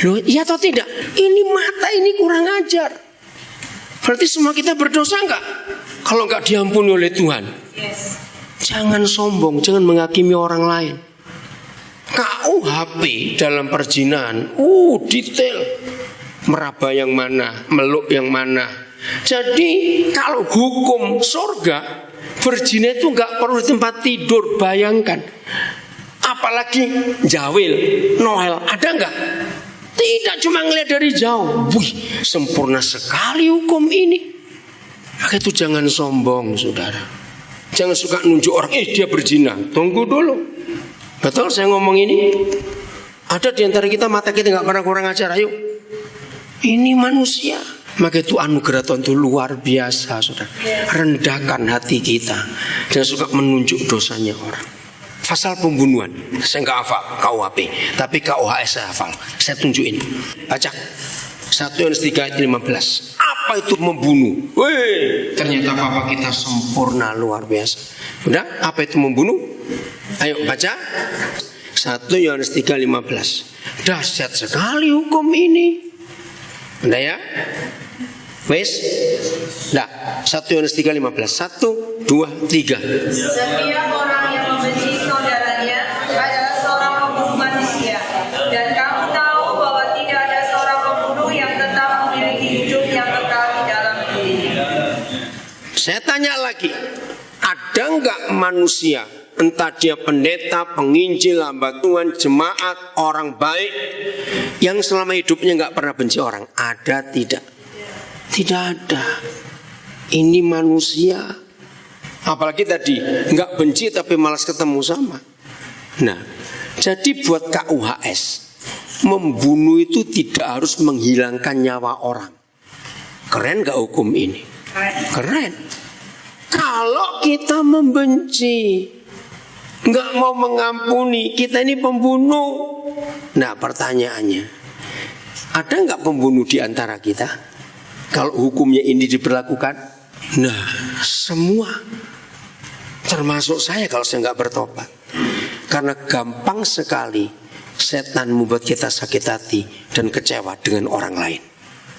Loh iya atau tidak? Ini mata ini kurang ajar. Berarti semua kita berdosa enggak? Kalau enggak diampuni oleh Tuhan. Yes. Jangan sombong, jangan menghakimi orang lain. KUHP dalam perzinahan, detail. Meraba yang mana, meluk yang mana. Jadi kalau hukum surga, berzina itu enggak perlu di tempat tidur. Bayangkan. Apalagi jawil, Noel, ada enggak? Tidak, cuma ngeliat dari jauh. Wih, sempurna sekali hukum ini. Maka itu jangan sombong, saudara. Jangan suka nunjuk orang, dia berzina. Tunggu dulu. Betul saya ngomong ini? Ada di antara kita mata kita nggak pernah kurang ajar. Ayo, ini manusia. Maka itu anugerah Tuhan itu luar biasa, saudara. Rendahkan hati kita. Jangan suka menunjuk dosanya orang. Pasal pembunuhan, saya nggak hafal KUHP, tapi KUHS saya hafal. Saya tunjukin. Baca 1 Yohanes 3 ayat 15. Apa itu membunuh? Wih, ternyata Papa kita sempurna luar biasa. Udah, apa itu membunuh? Ayo baca 1 Yohanes 3:15. Dahsyat sekali hukum ini. Udah ya? Wes? Nah, 1 Yohanes 3:15. 1, 2, 3. Setiap orang yang membenci saudaranya adalah seorang pembunuh manusia. Dan kamu tahu bahwa tidak ada seorang pembunuh yang tetap memiliki hidup yang kekal di dalam dirinya. Saya tanya lagi, ada nggak manusia, entah dia pendeta, penginjil, hamba Tuhan, jemaat, orang baik, yang selama hidupnya nggak pernah benci orang? Ada tidak? Tidak ada. Ini manusia. Apalagi tadi nggak benci tapi malas ketemu sama. Nah, jadi buat KUHS, membunuh itu tidak harus menghilangkan nyawa orang. Keren nggak hukum ini? Keren. Kalau kita membenci, nggak mau mengampuni, kita ini pembunuh. Nah, pertanyaannya, ada nggak pembunuh di antara kita? Kalau hukumnya ini diberlakukan, nah semua, termasuk saya kalau saya nggak bertobat. Karena gampang sekali setan membuat kita sakit hati dan kecewa dengan orang lain.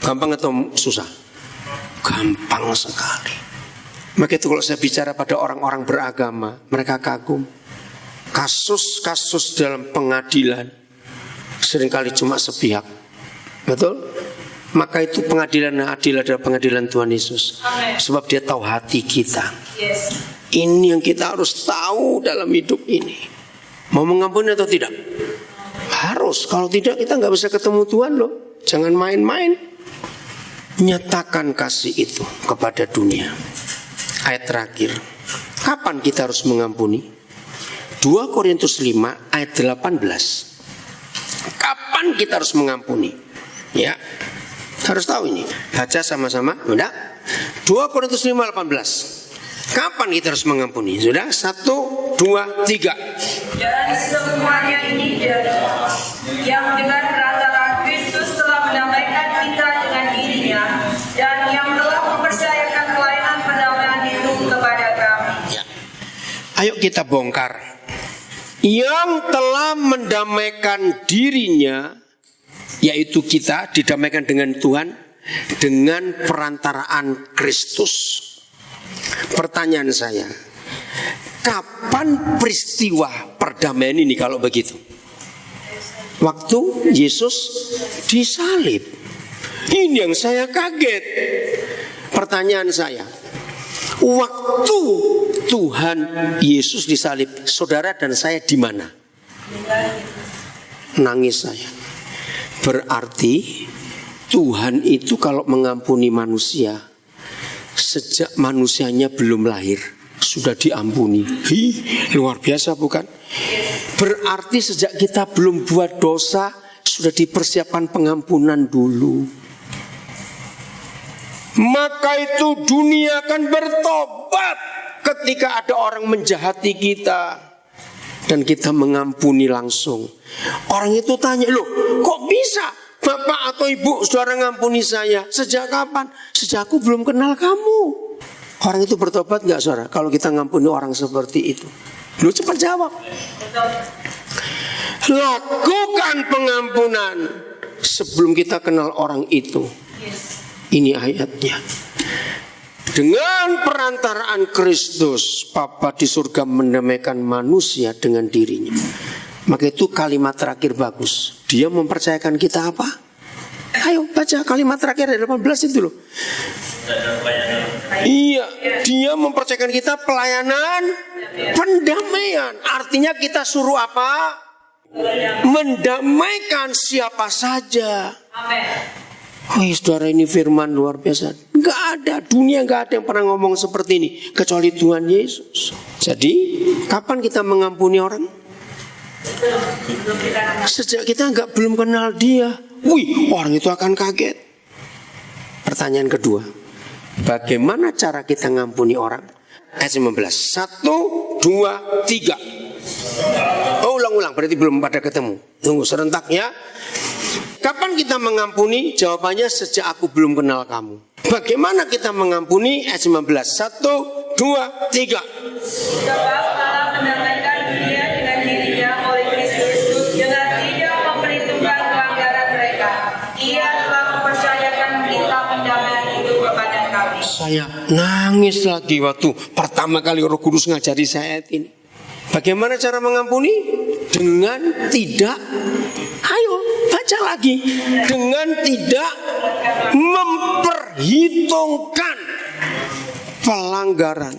Gampang atau susah? Gampang sekali. Maka itu kalau saya bicara pada orang-orang beragama, mereka kagum. Kasus-kasus dalam pengadilan seringkali cuma sepihak. Betul? Maka itu pengadilan yang adil adalah pengadilan Tuhan Yesus. Amen. Sebab dia tahu hati kita. Yes. Ini yang kita harus tahu dalam hidup ini. Mau mengampuni atau tidak? Harus. Kalau tidak kita nggak bisa ketemu Tuhan loh. Jangan main-main. Nyatakan kasih itu kepada dunia. Ayat terakhir. Kapan kita harus mengampuni? 2 Korintus 5 ayat 18. Kapan kita harus mengampuni? Ya. Harus tahu ini. Baca sama-sama. Sudah? 2 Korintus 5:18. Kapan kita harus mengampuni? Sudah? 1, 2, 3. Dan semuanya ini dari yang dengan perantara Kristus telah mendamaikan kita dengan dirinya, dan yang telah mempercayakan pelayanan pendamaian itu kepada kami. Ya. Ayo kita bongkar. Yang telah mendamaikan dirinya, yaitu kita didamaikan dengan Tuhan dengan perantaraan Kristus. Pertanyaan saya, kapan peristiwa perdamaian ini kalau begitu? Waktu Yesus disalib. Ini yang saya kaget. Pertanyaan saya, waktu Tuhan Yesus disalib, saudara dan saya di mana? Nangis saya. Berarti Tuhan itu kalau mengampuni manusia, sejak manusianya belum lahir sudah diampuni. Luar biasa bukan? Berarti sejak kita belum buat dosa sudah dipersiapkan pengampunan dulu. Maka itu dunia akan bertobat ketika ada orang menjahati kita dan kita mengampuni langsung. Orang itu tanya, loh kok bisa bapak atau ibu saudara ngampuni saya? Sejak kapan? Sejak aku belum kenal kamu. Orang itu bertobat gak saudara kalau kita ngampuni orang seperti itu? Lu cepat jawab. Lakukan pengampunan sebelum kita kenal orang itu. Ini ayatnya. Dengan perantaraan Kristus, Bapa di surga mendamaikan manusia dengan dirinya. Maka itu kalimat terakhir bagus. Dia mempercayakan kita apa? Ayo baca kalimat terakhir dari 18 itu loh. Iya, dia mempercayakan kita pelayanan pendamaian. Artinya kita suruh apa? Mendamaikan siapa saja. Amin. Oh saudara, ini firman luar biasa. Enggak ada, dunia enggak ada yang pernah ngomong seperti ini kecuali Tuhan Yesus. Jadi kapan kita mengampuni orang? Sejak kita belum kenal dia. Wih, orang itu akan kaget. Pertanyaan kedua, bagaimana cara kita ngampuni orang? Ayat 19. 1, 2, 3. Oh, ulang-ulang, berarti belum pada ketemu. Tunggu serentak ya. Kapan kita mengampuni? Jawabannya sejak aku belum kenal kamu. Bagaimana kita mengampuni? Ayat 19. 1, 2, 3. Sebab Allah mendamaikan dunia dengan dirinya oleh Kristus dengan tidak memperhitungkan pelanggaran mereka. Ia telah mempercayakan berita pendamaian itu kepada kami. Saya nangis lagi waktu pertama kali Roh Kudus ngajari saya ayat ini. Bagaimana cara mengampuni? Dengan tidak, ayo baca lagi, dengan tidak memperhitungkan pelanggaran.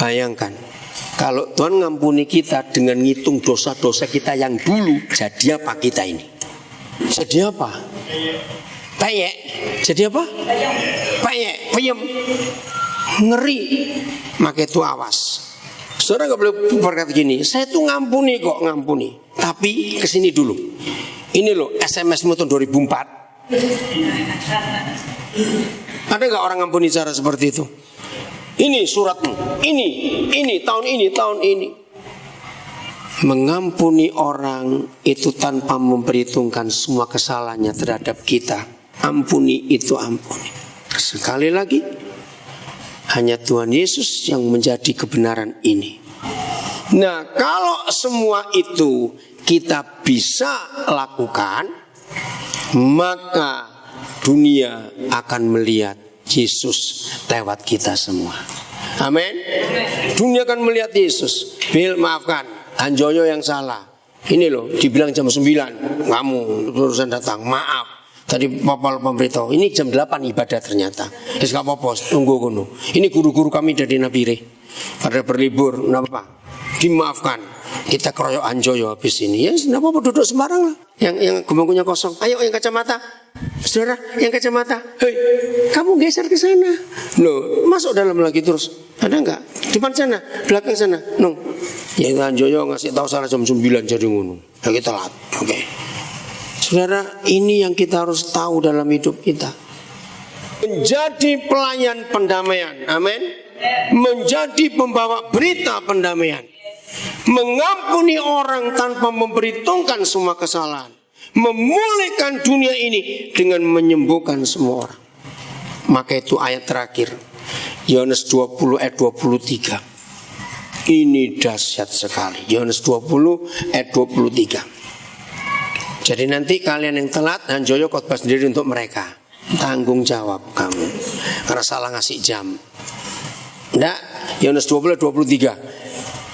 Bayangkan kalau Tuhan ngampuni kita dengan ngitung dosa-dosa kita yang dulu, jadi apa kita ini? Jadi apa? Payek. Jadi apa? Payek, peyem, ngeri. Maka itu awas. Saudara gak boleh berkata gini, saya tuh ngampuni kok, ngampuni. Tapi kesini dulu. Ini loh SMS-mu tahun 2004. Ada gak orang ngampuni cara seperti itu? Ini suratmu, ini, tahun ini. Mengampuni orang itu tanpa memperhitungkan semua kesalahannya terhadap kita. Ampuni itu ampuni. Sekali lagi, hanya Tuhan Yesus yang menjadi kebenaran ini. Nah, kalau semua itu kita bisa lakukan, maka dunia akan melihat Yesus lewat kita semua. Amin. Dunia akan melihat Yesus. Bil, maafkan, Hanjoyo yang salah. Ini loh, dibilang jam 9, kamu urusan datang, maaf. Tadi Bapak memberitahu, ini jam 8 ibadah ternyata. Terus gak apa-apa, tunggu kuno. Ini guru-guru kami dari Nabire. Pada berlibur, kenapa? Dimaafkan. Kita keroyok Hanjoyo habis ini. Ya, enggak apa-apa, duduk sembarang lah. Yang gemengkunya kosong. Ayo yang kacamata. Saudara, yang kacamata. Hei, kamu geser ke sana. Loh, masuk dalam lagi terus. Ada enggak? Depan sana, belakang sana. No. Ya Hanjoyo ngasih tahu salah jam 9 jadi ngono. Ya kita telat. Oke. Saudara, ini yang kita harus tahu dalam hidup kita. Menjadi pelayan pendamaian. Amin. Menjadi pembawa berita pendamaian. Mengampuni orang tanpa memperhitungkan semua kesalahan. Memulihkan dunia ini dengan menyembuhkan semua orang. Maka itu ayat terakhir, Yohanes 20 ayat 23. Ini dahsyat sekali. Yohanes 20 ayat 23. Jadi nanti kalian yang telat, Hanjoyo khotbah sendiri untuk mereka. Tanggung jawab kamu karena salah ngasih jam. Enggak, Yohanes 20 ayat 23.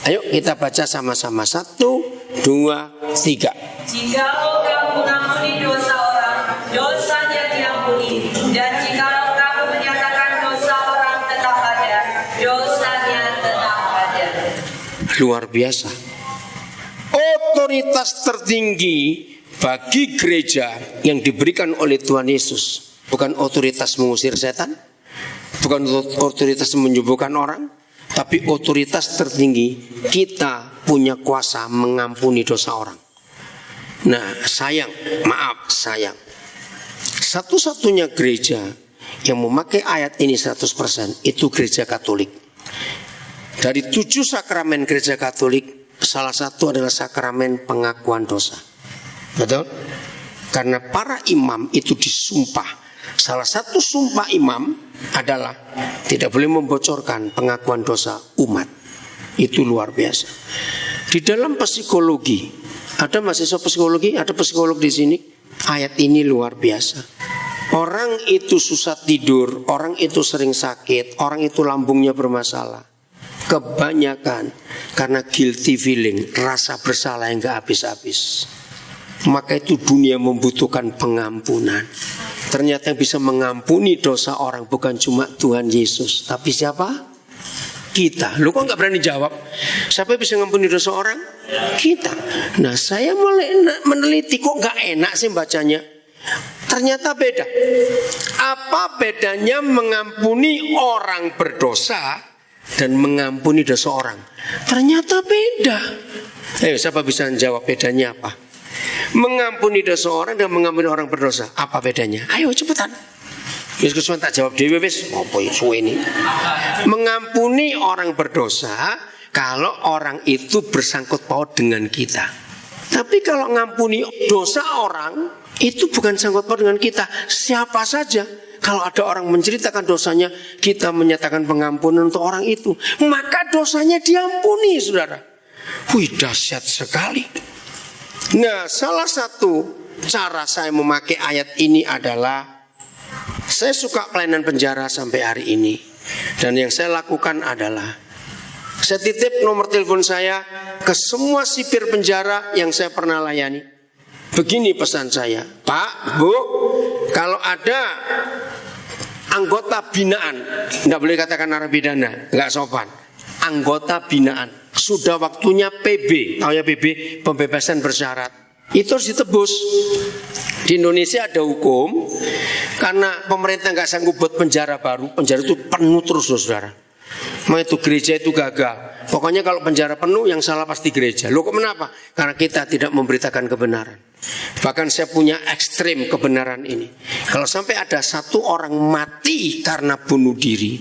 Ayo kita baca sama-sama. 1, 2, 3. Jikalau kamu mengampuni dosa orang, dosanya diampuni. Dan jikalau kamu menyatakan dosa orang tetap ada, dosanya tetap ada. Luar biasa. Otoritas tertinggi bagi gereja yang diberikan oleh Tuhan Yesus. Bukan otoritas mengusir setan, bukan otoritas menyembuhkan orang, tapi otoritas tertinggi, kita punya kuasa mengampuni dosa orang. Nah, sayang, satu-satunya gereja yang memakai ayat ini 100% itu gereja Katolik. Dari 7 sakramen gereja Katolik, salah satu adalah sakramen pengakuan dosa. Betul? Karena para imam itu disumpah. Salah satu sumpah imam adalah tidak boleh membocorkan pengakuan dosa umat. Itu luar biasa. Di dalam psikologi, ada mahasiswa psikologi, ada psikolog di sini. Ayat ini luar biasa. Orang itu susah tidur, orang itu sering sakit, orang itu lambungnya bermasalah. Kebanyakan karena guilty feeling, rasa bersalah yang gak habis-habis. Maka itu dunia membutuhkan pengampunan. Ternyata yang bisa mengampuni dosa orang bukan cuma Tuhan Yesus, tapi siapa? Kita. Lu kok gak berani jawab? Siapa yang bisa mengampuni dosa orang? Kita. Nah, saya mulai meneliti, kok gak enak sih bacanya. Ternyata beda. Apa bedanya mengampuni orang berdosa dan mengampuni dosa orang? Ternyata beda. Siapa bisa menjawab bedanya apa? Mengampuni dosa orang dan mengampuni orang berdosa, apa bedanya? Ayo cepetan. Wis kesuwen tak jawab dhewe wis. Apa suwe ini? Mengampuni orang berdosa kalau orang itu bersangkut paut dengan kita. Tapi kalau ngampuni dosa orang itu bukan sangkut paut dengan kita. Siapa saja. Kalau ada orang menceritakan dosanya, kita menyatakan pengampunan untuk orang itu, maka dosanya diampuni, saudara. Wih, dahsyat sekali. Nah, salah satu cara saya memakai ayat ini adalah saya suka pelayanan penjara sampai hari ini. Dan yang saya lakukan adalah saya titip nomor telepon saya ke semua sipir penjara yang saya pernah layani. Begini pesan saya, Pak, Bu, kalau ada anggota binaan, tidak boleh katakan narapidana, nggak sopan. Anggota binaan, sudah waktunya PB, tahu ya PB, pembebasan bersyarat. Itu harus ditebus. Di Indonesia ada hukum, karena pemerintah nggak sanggup buat penjara baru, penjara itu penuh terus, saudara. Mau itu gereja itu gagal. Pokoknya kalau penjara penuh yang salah pasti gereja. Loh kok kenapa? Karena kita tidak memberitakan kebenaran. Bahkan saya punya ekstrim kebenaran ini. Kalau sampai ada satu orang mati karena bunuh diri,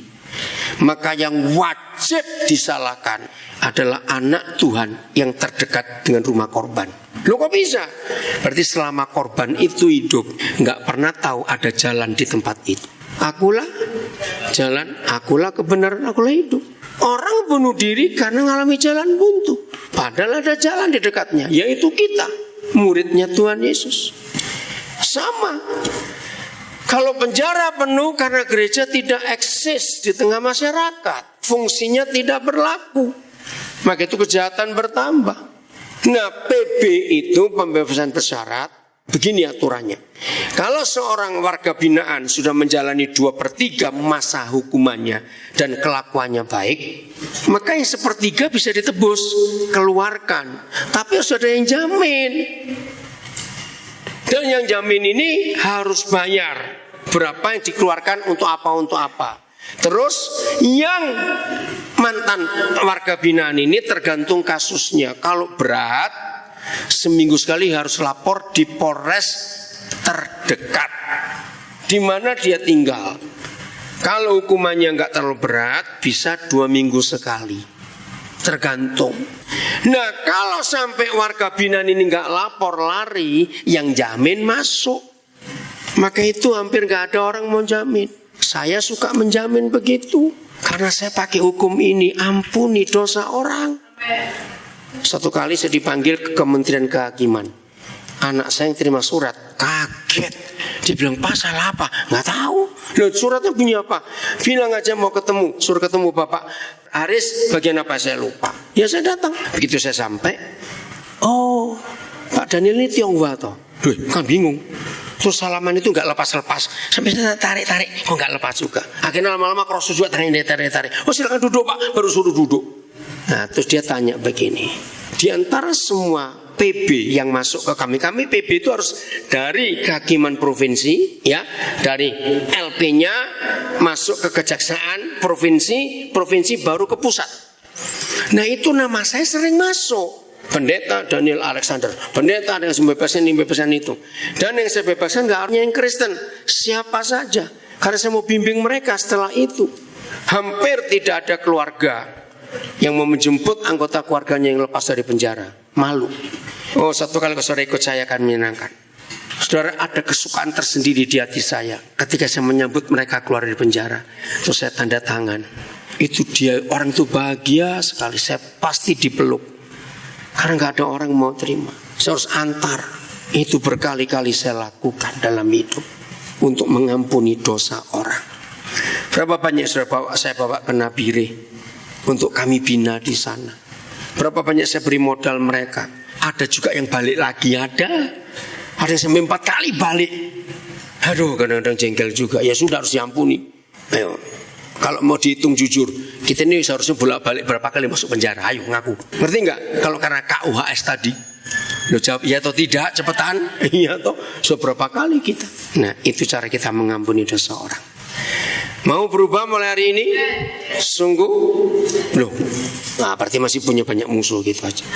maka yang wajib disalahkan adalah anak Tuhan yang terdekat dengan rumah korban. Loh kok bisa? Berarti selama korban itu hidup, nggak pernah tahu ada jalan di tempat itu. Akulah jalan, akulah kebenaran, akulah hidup. Orang bunuh diri karena mengalami jalan buntu. Padahal ada jalan di dekatnya, yaitu kita, muridnya Tuhan Yesus. Sama. Kalau penjara penuh karena gereja tidak eksis di tengah masyarakat, fungsinya tidak berlaku, maka itu kejahatan bertambah. Nah, PB itu pembebasan bersyarat. Begini aturannya. Kalau seorang warga binaan sudah menjalani 2/3 masa hukumannya dan kelakuannya baik, maka yang 1/3 bisa ditebus, keluarkan. Tapi harus ada yang jamin. Dan yang jamin ini harus bayar. Berapa yang dikeluarkan untuk apa. Terus yang mantan warga binaan ini tergantung kasusnya. Kalau berat, seminggu sekali harus lapor di Polres terdekat di mana dia tinggal. Kalau hukumannya nggak terlalu berat, bisa 2 minggu sekali, tergantung. Nah, kalau sampai warga binaan ini nggak lapor, lari, yang jamin masuk, maka itu hampir nggak ada orang mau jamin. Saya suka menjamin begitu karena saya pakai hukum ini, ampuni dosa orang. Satu kali saya dipanggil ke Kementerian Kehakiman. Anak saya yang terima surat, kaget. Dia bilang, pasal apa? Nggak tahu. Loh, suratnya bunyi apa? Bilang aja mau ketemu. Suruh ketemu Bapak Haris, bagian apa saya lupa. Ya saya datang. Begitu saya sampai, oh, Pak Daniel ini Tionghoa toh. Loh, kan bingung. Terus salaman itu nggak lepas-lepas. Sampai saya tarik-tarik, kok nggak lepas juga. Akhirnya lama-lama cross juga, tarik-tarik. Oh silakan duduk Pak, baru suruh duduk. Nah, terus dia tanya begini, di antara semua PB yang masuk ke kami PB itu harus dari kehakiman provinsi, ya, dari LP-nya masuk ke kejaksaan provinsi baru ke pusat. Nah itu nama saya sering masuk. Pendeta Daniel Alexander, pendeta yang bebasan itu. Dan yang saya bebaskan nggak hanya yang Kristen, siapa saja. Karena saya mau bimbing mereka setelah itu. Hampir tidak ada keluarga yang mau menjemput anggota keluarganya yang lepas dari penjara. Malu. Oh, satu kali saudara ikut saya akan menyenangkan. Saudara, ada kesukaan tersendiri di hati saya ketika saya menyambut mereka keluar dari penjara. Terus saya tanda tangan. Itu dia, orang itu bahagia sekali. Saya pasti dipeluk. Karena gak ada orang mau terima. Saya harus antar. Itu berkali-kali saya lakukan dalam hidup untuk mengampuni dosa orang. Berapa banyak saya bawa ke Nabire untuk kami bina di sana. Berapa banyak saya beri modal mereka. Ada juga yang balik lagi, ada yang sampai 4 kali balik. Aduh, kadang-kadang jengkel juga. Ya sudah, harus diampuni. Ayo, kalau mau dihitung jujur, kita ini seharusnya bolak-balik berapa kali masuk penjara. Ayo ngaku. Ngerti nggak? Kalau karena KUHS tadi, Lo jawab iya atau tidak, cepetan. Iya atau seberapa kali kita. Nah, itu cara kita mengampuni dosa orang. Mau berubah mulai hari ini? Sungguh? Loh, nah berarti masih punya banyak musuh gitu aja.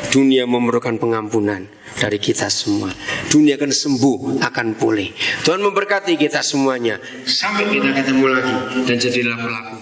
Dunia memerlukan pengampunan dari kita semua. Dunia akan sembuh, akan pulih. Tuhan memberkati kita semuanya. Sampai kita ketemu lagi dan jadilah pelaku.